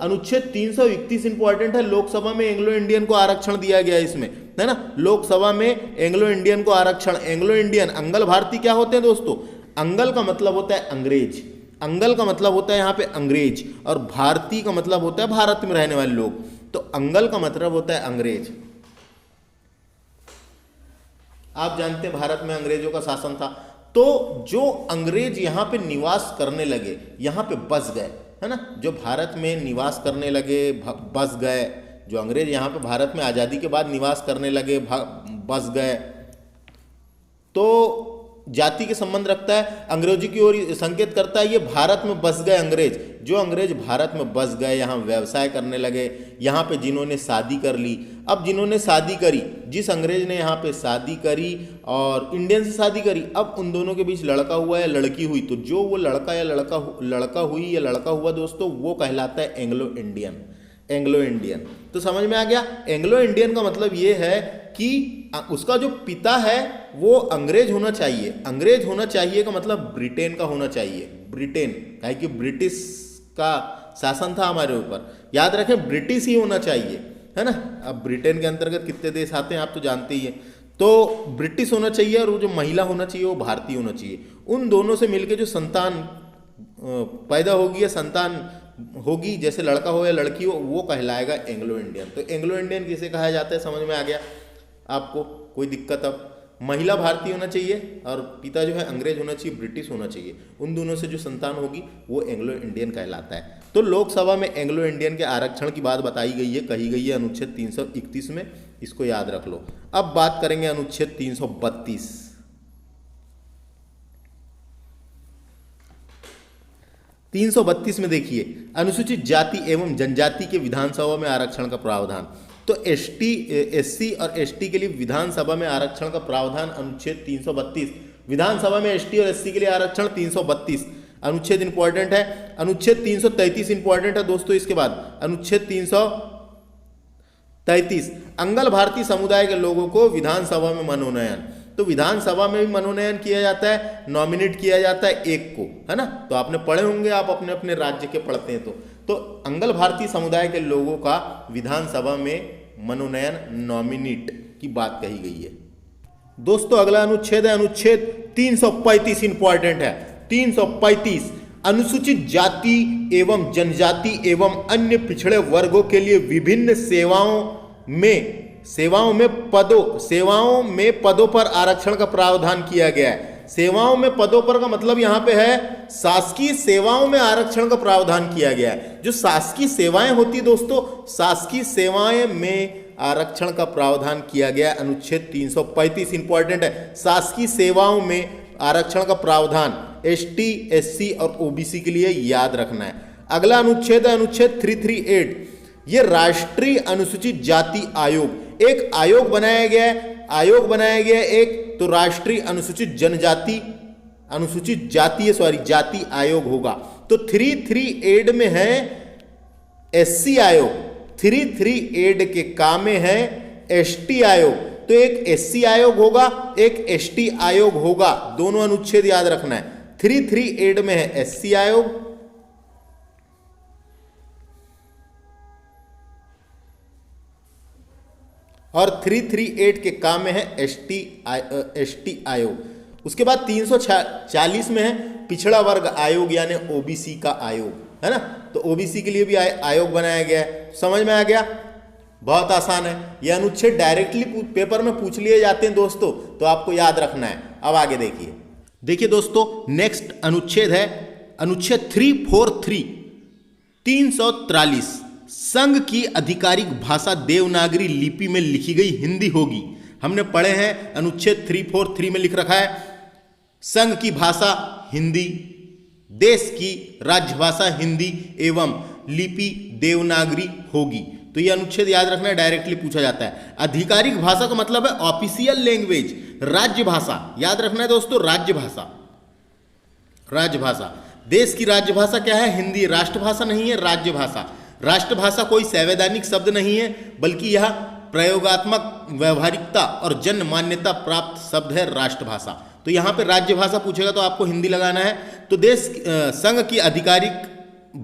अनुच्छेद 331 इंपॉर्टेंट है। लोकसभा में एंग्लो इंडियन को आरक्षण दिया गया इसमें, है ना। लोकसभा में एंग्लो इंडियन को आरक्षण, एंग्लो इंडियन, अंगल भारतीय क्या होते हैं दोस्तों? अंगल का मतलब होता है अंग्रेज, अंगल का मतलब होता है यहाँ पे अंग्रेज, और भारतीय का मतलब होता है भारत में रहने वाले लोग। तो अंगल का मतलब होता है अंग्रेज। आप जानते हैं भारत में अंग्रेजों का शासन था, तो जो अंग्रेज यहाँ पे निवास करने लगे, यहाँ पे बस गए, है ना, जो भारत में निवास करने लगे, बस गए, जो अंग्रेज यहाँ पे भारत में आज़ादी के बाद निवास करने लगे, बस गए, तो जाति के संबंध रखता है, अंग्रेजी की ओर संकेत करता है। ये भारत में बस गए अंग्रेज, जो अंग्रेज भारत में बस गए, यहाँ व्यवसाय करने लगे, यहाँ पे जिन्होंने शादी कर ली। अब जिन्होंने शादी करी, जिस अंग्रेज ने यहाँ पे शादी करी और इंडियन से शादी करी, अब उन दोनों के बीच लड़का हुआ या लड़की हुई, तो जो वो लड़का या लड़का हुई या लड़का हुआ दोस्तों, वो कहलाता है एंग्लो इंडियन। एंग्लो इंडियन तो समझ में आ गया। एंग्लो इंडियन का मतलब ये है कि उसका जो पिता है वो अंग्रेज होना चाहिए। अंग्रेज होना चाहिए का मतलब ब्रिटेन का होना चाहिए, ब्रिटेन, है कि ब्रिटिश का शासन था हमारे ऊपर, याद रखें ब्रिटिश ही होना चाहिए, है ना। अब ब्रिटेन के अंतर्गत कितने देश आते हैं आप तो जानते ही हैं। तो ब्रिटिश होना चाहिए और वो जो महिला होना चाहिए वो भारतीय होना चाहिए। उन दोनों से मिलकर जो संतान पैदा होगी या संतान होगी, जैसे लड़का हो या लड़की हो, वो कहलाएगा एंग्लो इंडियन। तो एंग्लो इंडियन किसे कहा जाता है, समझ में आ गया आपको? कोई दिक्कत? अब महिला भारतीय होना चाहिए और पिता जो है अंग्रेज होना चाहिए, ब्रिटिश होना चाहिए। उन दोनों से जो संतान होगी वो एंग्लो इंडियन कहलाता है। तो लोकसभा में एंग्लो इंडियन के आरक्षण की बात बताई गई है, कही गई है अनुच्छेद 331 में, इसको याद रख लो। अब बात करेंगे अनुच्छेद 332। 332 में देखिए, अनुसूचित जाति एवं जनजाति के विधानसभा में आरक्षण का प्रावधान। तो एससी और एसटी के लिए विधानसभा में आरक्षण का प्रावधान अनुच्छेद 332। विधानसभा में एसटी और एससी के लिए आरक्षण 332 अनुच्छेद इंपॉर्टेंट है। अनुच्छेद 333 इंपॉर्टेंट है दोस्तों। इसके बाद अनुच्छेद 333, अंगल भारतीय समुदाय के लोगों को विधानसभा में मनोनयन। तो विधानसभा में भी मनोनयन किया जाता है, नॉमिनेट किया जाता है एक को, है ना। तो आपने पढ़े होंगे, आप अपने अपने राज्य के पढ़ते हैं तो अंगल भारतीय समुदाय के लोगों का विधानसभा में मनोनयन, नॉमिनेट की बात कही गई है। दोस्तों अगला अनुच्छेद है अनुच्छेद 335, इंपॉर्टेंट है 335। अनुसूचित जाति एवं जनजाति एवं अन्य पिछड़े वर्गों के लिए विभिन्न सेवाओं में पदों पर आरक्षण का प्रावधान किया गया है। सेवाओं में पदों पर का मतलब यहां पे है शासकीय सेवाओं में आरक्षण का प्रावधान किया गया है। जो शासकीय सेवाएं होती दोस्तों, शासकीय सेवाएं में आरक्षण का प्रावधान किया गया। अनुच्छेद 335 इंपॉर्टेंट है। शासकीय सेवाओं में आरक्षण का प्रावधान एसटी, एससी और ओबीसी के लिए याद रखना है। अगला अनुच्छेद है अनुच्छेद 338। ये राष्ट्रीय अनुसूचित जाति आयोग, एक आयोग बनाया गया है, एक तो राष्ट्रीय अनुसूचित जाति आयोग होगा। तो 338 में है एससी आयोग, 338 के काम में है एसटी आयोग। तो एक एससी आयोग होगा, एक एसटी आयोग होगा, दोनों अनुच्छेद याद रखना है। 338 में है एससी आयोग और 338 के काम में है एसटी आयोग। उसके बाद 340 में है पिछड़ा वर्ग आयोग यानी ओबीसी का आयोग, है ना। तो ओबीसी के लिए भी आयोग बनाया गया है। समझ में आ गया? बहुत आसान है। यह अनुच्छेद डायरेक्टली पेपर में पूछ लिए जाते हैं दोस्तों, तो आपको याद रखना है। अब आगे देखिए दोस्तों, नेक्स्ट अनुच्छेद है अनुच्छेद 343, 343। संघ की आधिकारिक भाषा देवनागरी लिपि में लिखी गई हिंदी होगी। हमने पढ़े हैं, अनुच्छेद 343 में लिख रखा है संघ की भाषा हिंदी, देश की राजभाषा हिंदी एवं लिपि देवनागरी होगी। तो ये अनुच्छेद याद रखना है, डायरेक्टली पूछा जाता है। आधिकारिक भाषा का मतलब है ऑफिशियल लैंग्वेज, राज्य भाषा, याद रखना है दोस्तों, राज्य भाषा। राजभाषा, देश की राजभाषा क्या है? हिंदी। राष्ट्रभाषा नहीं है, राज्य भाषा। राष्ट्रभाषा कोई संवैधानिक शब्द नहीं है, बल्कि यह प्रयोगात्मक व्यवहारिकता और जन मान्यता प्राप्त शब्द है राष्ट्रभाषा। तो यहाँ पे राज्य भाषा पूछेगा तो आपको हिंदी लगाना है। तो देश संघ की आधिकारिक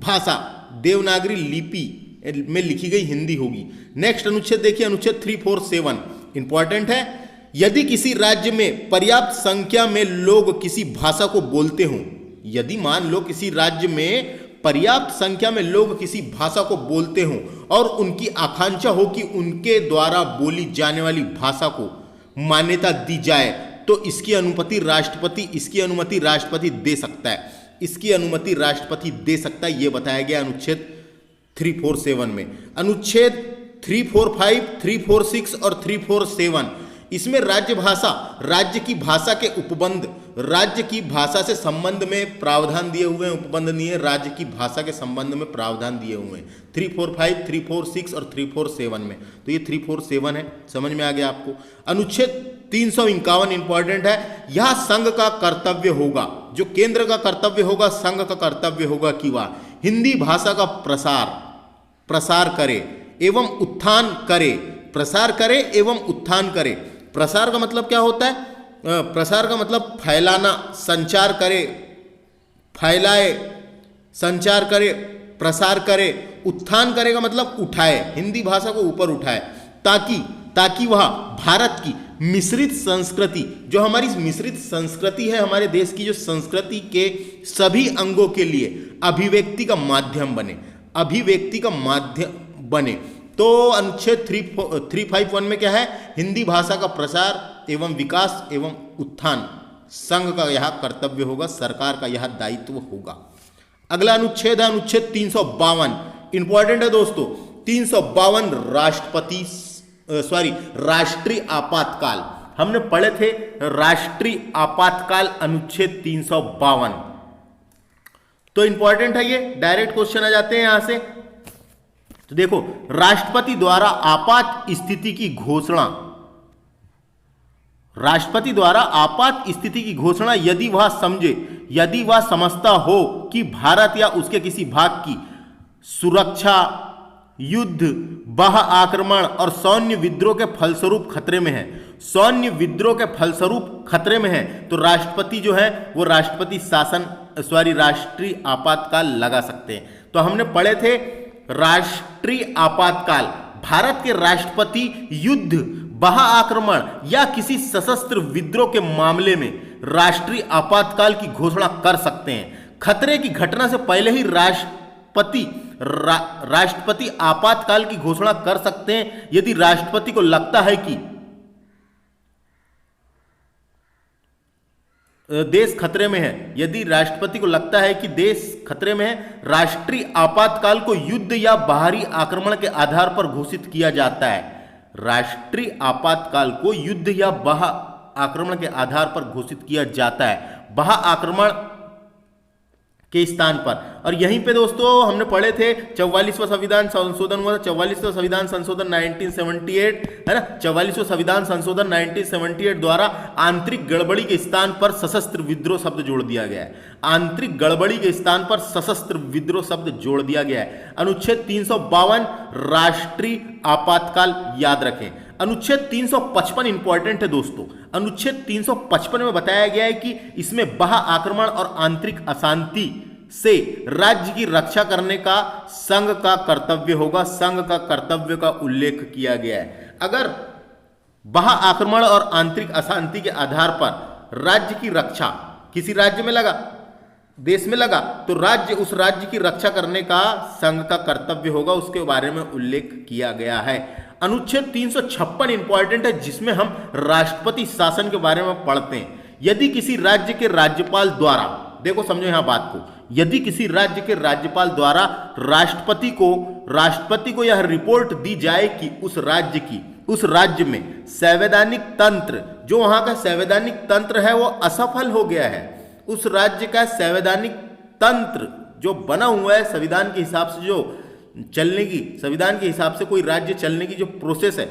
भाषा देवनागरी लिपि में लिखी गई हिंदी होगी। नेक्स्ट अनुच्छेद देखिए, अनुच्छेद 347 इंपॉर्टेंट है। यदि किसी राज्य में पर्याप्त संख्या में लोग किसी भाषा को बोलते हों, यदि मान लो किसी राज्य में पर्याप्त संख्या में लोग किसी भाषा को बोलते हों और उनकी आकांक्षा हो कि उनके द्वारा बोली जाने वाली भाषा को मान्यता दी जाए, तो इसकी अनुमति राष्ट्रपति दे सकता है। इसकी अनुमति राष्ट्रपति दे सकता है, यह बताया गया अनुच्छेद 347 में। अनुच्छेद 345, 346 और 347, इसमें राज्य भाषा, राज्य की भाषा के उपबंध, राज्य की भाषा से संबंध में प्रावधान दिए हुए हैं। उपबंध नहीं है, राज्य की भाषा के संबंध में प्रावधान दिए हुए हैं 345, 346 और 347 में। तो ये 347 है, समझ में आ गया आपको। अनुच्छेद 351 इंपॉर्टेंट है। यह संघ का कर्तव्य होगा, जो केंद्र का कर्तव्य होगा, संघ का कर्तव्य होगा कि वह हिंदी भाषा का प्रसार करे एवं उत्थान करे। प्रसार करे एवं उत्थान करे। प्रसार का मतलब क्या होता है? प्रसार का मतलब फैलाना, संचार करे, फैलाए, संचार करे, प्रसार करे। उत्थान करे का मतलब उठाए, हिंदी भाषा को ऊपर उठाए, ताकि वह भारत की मिश्रित संस्कृति, जो हमारी मिश्रित संस्कृति है, हमारे देश की जो संस्कृति के सभी अंगों के लिए अभिव्यक्ति का माध्यम बने। तो अनुच्छेद 351 में क्या है? हिंदी भाषा का प्रसार एवं विकास एवं उत्थान संघ का यह कर्तव्य होगा, सरकार का यह दायित्व होगा। अगला अनुच्छेद है अनुच्छेद 352, इंपॉर्टेंट है दोस्तों। 352 राष्ट्रीय आपातकाल, हमने पढ़े थे राष्ट्रीय आपातकाल अनुच्छेद 352। तो इंपॉर्टेंट है ये, डायरेक्ट क्वेश्चन आ जाते हैं यहां से। तो देखो, राष्ट्रपति द्वारा आपात स्थिति की घोषणा, राष्ट्रपति द्वारा आपात स्थिति की घोषणा यदि वह समझता हो कि भारत या उसके किसी भाग की सुरक्षा युद्ध, बाह्य आक्रमण और सैन्य विद्रोह के फलस्वरूप खतरे में है, सैन्य विद्रोह के फलस्वरूप खतरे में है, तो राष्ट्रपति जो है वो राष्ट्रीय आपातकाल लगा सकते हैं। तो हमने पढ़े थे राष्ट्रीय आपातकाल, भारत के राष्ट्रपति युद्ध, बाह्य आक्रमण या किसी सशस्त्र विद्रोह के मामले में राष्ट्रीय आपातकाल की घोषणा कर सकते हैं। खतरे की घटना से पहले ही राष्ट्रपति आपातकाल की घोषणा कर सकते हैं यदि राष्ट्रपति को लगता है कि देश खतरे में है। यदि राष्ट्रपति को लगता है कि देश खतरे में है, राष्ट्रीय आपातकाल को युद्ध या बाहरी आक्रमण के आधार पर घोषित किया जाता है। राष्ट्रीय आपातकाल को युद्ध या बाह्य आक्रमण के आधार पर घोषित किया जाता है, बाह्य आक्रमण के स्थान पर। और यहीं पे दोस्तों हमने पढ़े थे 44वां संविधान संशोधन हुआ, 44वां संविधान संशोधन 1978 है ना। 44वां संविधान संशोधन 1978 द्वारा आंतरिक गड़बड़ी के स्थान पर सशस्त्र विद्रोह शब्द जोड़ दिया गया है। आंतरिक गड़बड़ी के स्थान पर सशस्त्र विद्रोह शब्द जोड़ दिया गया है। अनुच्छेद 352 राष्ट्रीय आपातकाल याद रखें। अनुच्छेद 355 इंपॉर्टेंट है दोस्तों। अनुच्छेद 355 में बताया गया है कि इसमें बाह्य आक्रमण और आंतरिक अशांति से राज्य की रक्षा करने का संघ का कर्तव्य होगा। संघ का कर्तव्य का उल्लेख किया गया है। अगर बाह्य आक्रमण और आंतरिक अशांति के आधार पर राज्य की रक्षा किसी राज्य में लगा, देश में लगा, तो उस राज्य की रक्षा करने का संघ का कर्तव्य होगा, उसके बारे में उल्लेख किया गया है। अनुच्छेद 356 इंपॉर्टेंट है, जिसमें हम राष्ट्रपति शासन के बारे में पढ़ते हैं। यदि किसी राज्य के राज्यपाल द्वारा, देखो समझो यहां बात को, यदि किसी राज्य के राज्यपाल द्वारा राष्ट्रपति को यह रिपोर्ट दी जाए कि उस राज्य में संवैधानिक तंत्र, जो वहां का संवैधानिक तंत्र है वो असफल हो गया है, उस राज्य का संवैधानिक तंत्र जो बना हुआ है संविधान के हिसाब से, जो चलने की, संविधान के हिसाब से कोई राज्य चलने की जो प्रोसेस है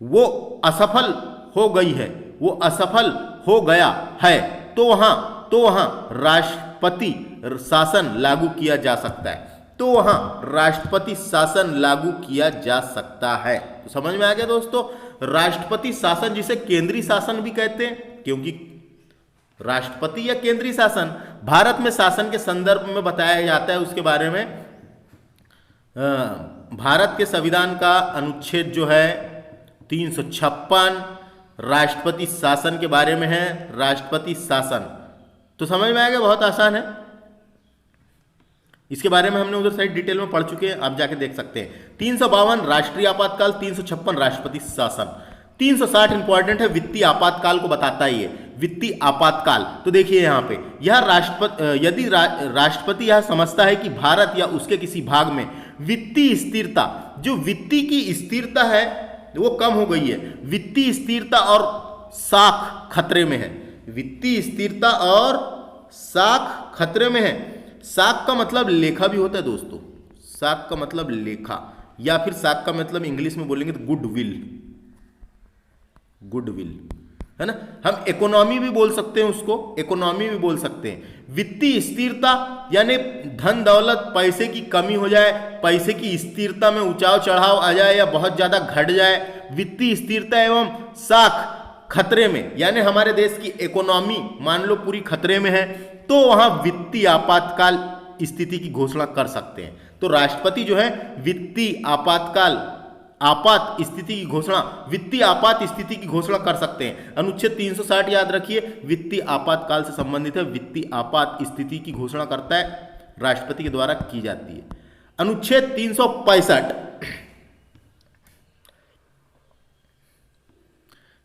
वो असफल हो गई है, वो असफल हो गया है, तो वहां राष्ट्रपति शासन लागू किया जा सकता है, तो वहां राष्ट्रपति शासन लागू किया जा सकता है। तो समझ में आ गया दोस्तों, राष्ट्रपति शासन जिसे केंद्रीय शासन भी कहते हैं, क्योंकि राष्ट्रपति या केंद्रीय शासन भारत में शासन के संदर्भ में बताया जाता है। उसके बारे में भारत के संविधान का अनुच्छेद जो है 356 राष्ट्रपति शासन के बारे में है, राष्ट्रपति शासन। तो समझ में आएगा, बहुत आसान है। इसके बारे में हमने उधर साइड डिटेल में पढ़ चुके हैं, आप जाके देख सकते हैं। 352 राष्ट्रीय आपातकाल, 356 राष्ट्रपति शासन। 360 इंपॉर्टेंट है, वित्तीय आपातकाल को बताता ही है, वित्तीय आपातकाल। तो देखिए यहाँ पे यह राष्ट्रपति, यदि राष्ट्रपति यह समझता है कि भारत या उसके किसी भाग में वित्तीय स्थिरता, जो वित्तीय की स्थिरता है वो कम हो गई है, वित्तीय स्थिरता और साख खतरे में है, वित्तीय स्थिरता और साख खतरे में है। साख का मतलब लेखा भी होता है दोस्तों, साख का मतलब लेखा, या फिर साख का मतलब इंग्लिश में बोलेंगे तो गुडविल, गुडविल है ना। हम इकोनॉमी भी बोल सकते हैं उसको, इकोनॉमी भी बोल सकते हैं। वित्तीय स्थिरता यानी धन दौलत, पैसे की कमी हो जाए, पैसे की स्थिरता में उतार चढ़ाव आ जाए या बहुत ज्यादा घट जाए, वित्तीय स्थिरता एवं साख खतरे में, यानी हमारे देश की इकोनॉमी मान लो पूरी खतरे में है, तो वहां वित्तीय आपातकाल स्थिति की घोषणा कर सकते हैं। तो राष्ट्रपति जो है वित्तीय आपातकाल, आपात स्थिति की घोषणा, वित्तीय आपात स्थिति की घोषणा कर सकते हैं। अनुच्छेद 360 याद रखिए, वित्तीय आपातकाल से संबंधित है, वित्तीय आपात स्थिति की घोषणा करता है, राष्ट्रपति के द्वारा की जाती है। अनुच्छेद 365,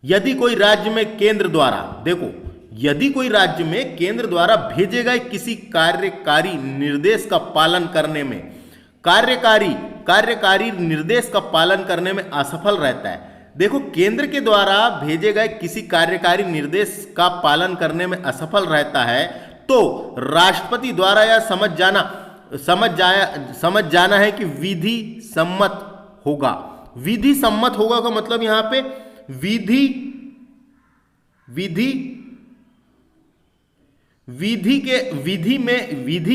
यदि कोई राज्य में केंद्र द्वारा, देखो यदि कोई राज्य में केंद्र द्वारा भेजे गए किसी कार्यकारी निर्देश का पालन करने में, कार्यकारी निर्देश का पालन करने में असफल रहता है। देखो केंद्र के द्वारा भेजे गए किसी कार्यकारी निर्देश का पालन करने में असफल रहता है, तो राष्ट्रपति द्वारा यह समझ जाना है कि विधि सम्मत होगा। विधि सम्मत होगा का मतलब यहां पे विधि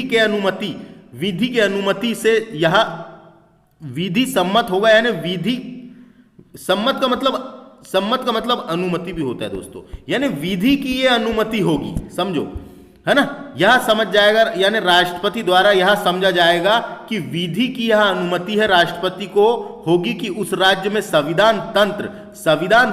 के अनुमति से यह विधि सम्मत होगा, यानी विधि सम्मत का मतलब अनुमति भी होता है दोस्तों, यानी विधि की ये अनुमति होगी, समझो है ना। यह समझ जाएगा, यानी राष्ट्रपति द्वारा यह समझा जाएगा कि विधि की यह अनुमति है राष्ट्रपति को होगी कि उस राज्य में संविधान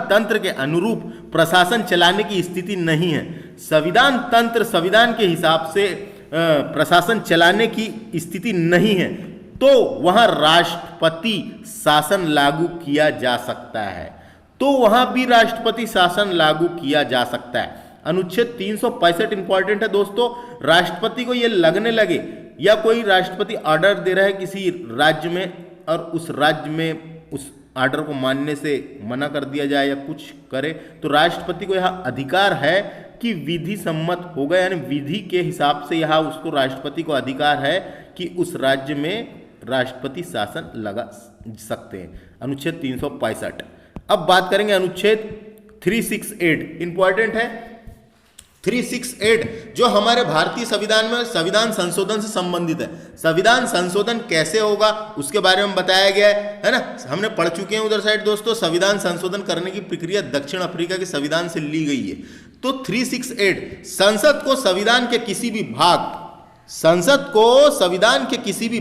तंत्र के अनुरूप प्रशासन चलाने की स्थिति नहीं है। संविधान तंत्र, संविधान के हिसाब से प्रशासन चलाने की स्थिति नहीं है, तो वहां राष्ट्रपति शासन लागू किया जा सकता है, तो वहां भी राष्ट्रपति शासन लागू किया जा सकता है। अनुच्छेद 365 इंपॉर्टेंट है दोस्तों। राष्ट्रपति को यह लगने लगे या कोई राष्ट्रपति ऑर्डर दे रहा है किसी राज्य में और उस राज्य में उस ऑर्डर को मानने से मना कर दिया जाए या कुछ करे, तो राष्ट्रपति को यह अधिकार है कि विधि सम्मत होगा, यानी विधि के हिसाब से यह उसको राष्ट्रपति को अधिकार है कि उस राज्य में राष्ट्रपति शासन लगा सकते हैं। अनुच्छेद 365। अब बात करेंगे अनुच्छेद 368, इंपॉर्टेंट है 368, जो हमारे भारतीय संविधान में संविधान संशोधन से संबंधित है। संविधान संशोधन कैसे होगा उसके बारे में बताया गया है ना, हमने पढ़ चुके हैं उधर साइड दोस्तों। संविधान संशोधन करने की प्रक्रिया दक्षिण अफ्रीका के संविधान से ली गई है। तो 368, संसद को संविधान के किसी भी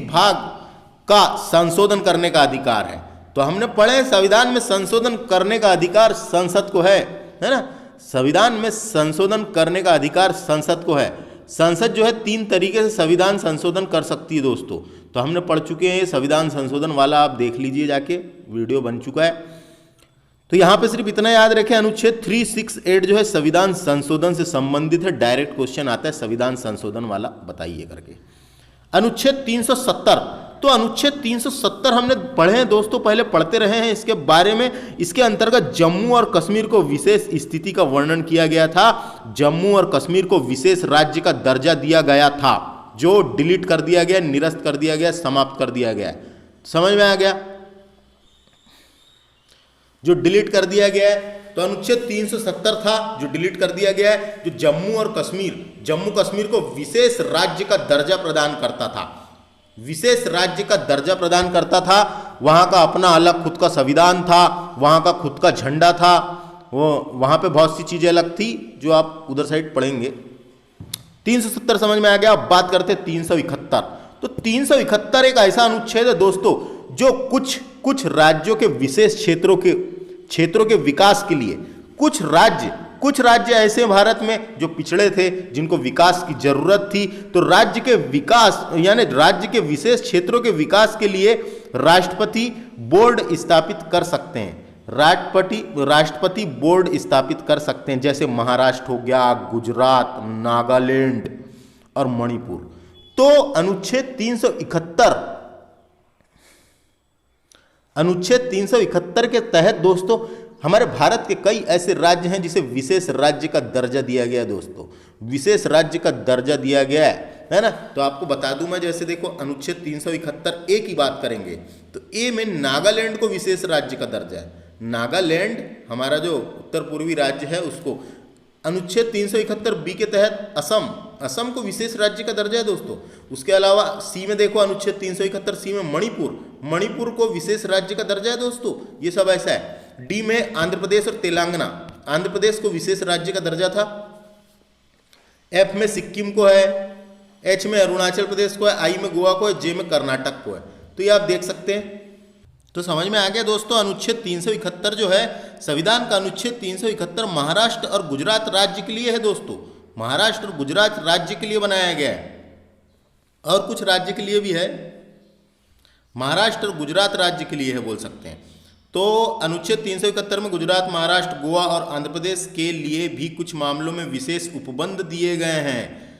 भाग का संशोधन करने का अधिकार है। तो हमने पढ़े संविधान में संशोधन करने का अधिकार संसद को है ना। संविधान में संशोधन करने का अधिकार संसद को है। संसद जो है 3 तरीके से संविधान संशोधन कर सकती है दोस्तों। तो हमने पढ़ चुके हैं, संविधान संशोधन वाला आप देख लीजिए जाके, वीडियो बन चुका है। तो यहाँ पे सिर्फ इतना याद रखें, अनुच्छेद 368 जो है संविधान संशोधन से संबंधित है। डायरेक्ट क्वेश्चन आता है संविधान संशोधन वाला बताइए करके। अनुच्छेद 370, तो अनुच्छेद 370 हमने पढ़े हैं दोस्तों, पहले पढ़ते रहे हैं इसके बारे में। इसके अंतर्गत जम्मू और कश्मीर को विशेष स्थिति का वर्णन किया गया था। जम्मू और कश्मीर को विशेष राज्य का दर्जा दिया गया था। जो डिलीट कर दिया गया, निरस्त कर दिया गया, समाप्त कर दिया गया है। समझ में आ गया? जो डिलीट कर दिया गया है तो अनुच्छेद 370 था जो डिलीट कर दिया गया है, जो जम्मू कश्मीर को विशेष राज्य का दर्जा प्रदान करता था, विशेष राज्य का दर्जा प्रदान करता था। वहां का अपना अलग खुद का संविधान था, वहां का खुद का झंडा था, वो वहां पे बहुत सी चीजें अलग थी जो आप उधर साइड पढ़ेंगे। 370 समझ में आ गया। अब बात करते 371। तो 371 एक ऐसा अनुच्छेद है दोस्तों जो कुछ राज्यों के विशेष क्षेत्रों के विकास के लिए कुछ राज्य ऐसे हैं भारत में जो पिछड़े थे, जिनको विकास की जरूरत थी, तो राज्य के विकास यानी राज्य के विशेष क्षेत्रों के विकास के लिए राष्ट्रपति बोर्ड स्थापित कर सकते हैं। राष्ट्रपति बोर्ड स्थापित कर सकते हैं, जैसे महाराष्ट्र हो गया, गुजरात, नागालैंड और मणिपुर। तो अनुच्छेद 371 के तहत दोस्तों हमारे भारत के कई ऐसे राज्य हैं जिसे विशेष राज्य का दर्जा दिया गया है। दोस्तों विशेष राज्य का दर्जा दिया गया है ना। तो आपको बता दूं मैं, जैसे देखो अनुच्छेद 371 ए की बात करेंगे तो ए में नागालैंड को विशेष राज्य का दर्जा है। नागालैंड हमारा जो उत्तर पूर्वी राज्य है उसको। अनुच्छेद 371 बी के तहत असम को विशेष राज्य का दर्जा है दोस्तों। उसके अलावा सी में देखो अनुच्छेद 371 सी में मणिपुर को विशेष राज्य का दर्जा है दोस्तों। ये सब ऐसा है। डी में आंध्र प्रदेश और तेलंगाना, आंध्र प्रदेश को विशेष राज्य का दर्जा था। एफ में सिक्किम को है, एच में अरुणाचल प्रदेश को है, आई में गोवा को है, जे में कर्नाटक को है। तो ये आप देख सकते हैं। तो समझ में आ गया दोस्तों। अनुच्छेद 371 जो है संविधान का अनुच्छेद 371 महाराष्ट्र और गुजरात राज्य के लिए है दोस्तों। महाराष्ट्र और गुजरात राज्य के लिए बनाया गया है, और कुछ राज्य के लिए भी है। महाराष्ट्र और गुजरात राज्य के लिए है बोल सकते हैं। तो अनुच्छेद 371 में गुजरात, महाराष्ट्र, गोवा और आंध्र प्रदेश के लिए भी कुछ मामलों में विशेष उपबंध दिए गए हैं।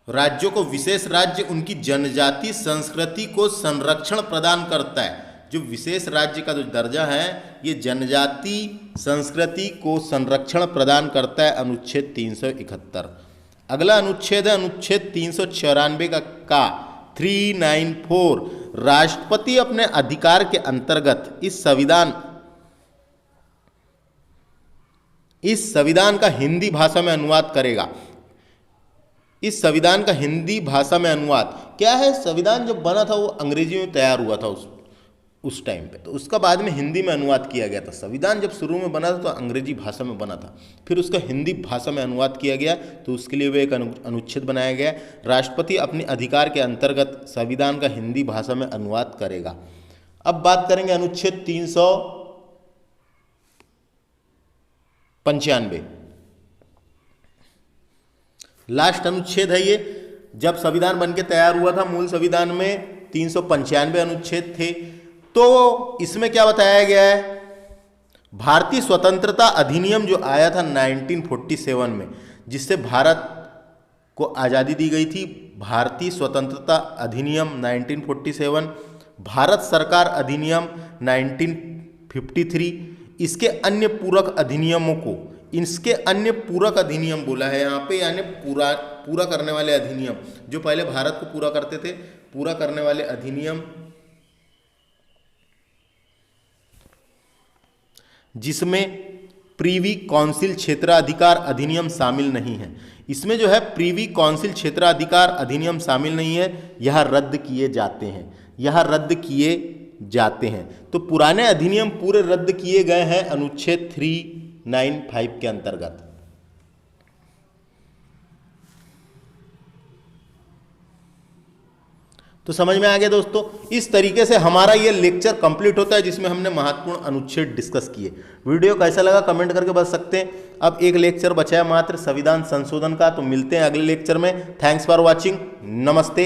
राज्यों को विशेष राज्य उनकी जनजाति संस्कृति को संरक्षण प्रदान करता है। जो विशेष राज्य का जो दर्जा है ये जनजाति संस्कृति को संरक्षण प्रदान करता है, अनुच्छेद 371। अगला अनुच्छेद है अनुच्छेद 394 का 394। राष्ट्रपति अपने अधिकार के अंतर्गत इस संविधान का हिंदी भाषा में अनुवाद करेगा। इस संविधान का हिंदी भाषा में अनुवाद क्या है? संविधान जब बना था वो अंग्रेजी में तैयार हुआ था उस टाइम पे, तो उसका बाद में हिंदी में अनुवाद किया गया था। संविधान जब शुरू में बना था तो अंग्रेजी भाषा में बना था, फिर उसका हिंदी भाषा में अनुवाद किया गया, तो उसके लिए भी एक अनुच्छेद बनाया गया। राष्ट्रपति अपने अधिकार के अंतर्गत संविधान का हिंदी भाषा में अनुवाद करेगा। अब बात करेंगे अनुच्छेद 395। लास्ट अनुच्छेद है ये। जब संविधान बनके तैयार हुआ था, मूल संविधान में 395 अनुच्छेद थे। तो इसमें क्या बताया गया है? भारतीय स्वतंत्रता अधिनियम जो आया था 1947 में, जिससे भारत को आज़ादी दी गई थी, भारतीय स्वतंत्रता अधिनियम 1947, भारत सरकार अधिनियम 1953, इसके अन्य पूरक अधिनियम बोला है यहाँ पे, यानी पूरा करने वाले अधिनियम जो पहले भारत को पूरा करते थे, पूरा करने वाले अधिनियम, जिसमें प्रीवी काउंसिल क्षेत्राधिकार अधिनियम शामिल नहीं है। इसमें जो है प्रीवी काउंसिल क्षेत्राधिकार अधिनियम शामिल नहीं है, यह रद्द किए जाते हैं। तो पुराने अधिनियम पूरे रद्द किए गए हैं अनुच्छेद 395 के अंतर्गत। तो समझ में आ गया दोस्तों। इस तरीके से हमारा ये लेक्चर कंप्लीट होता है, जिसमें हमने महत्वपूर्ण अनुच्छेद डिस्कस किए। वीडियो कैसा लगा कमेंट करके बता सकते हैं। अब एक लेक्चर बचा है मात्र संविधान संशोधन का, तो मिलते हैं अगले लेक्चर में। Thanks for watching. नमस्ते।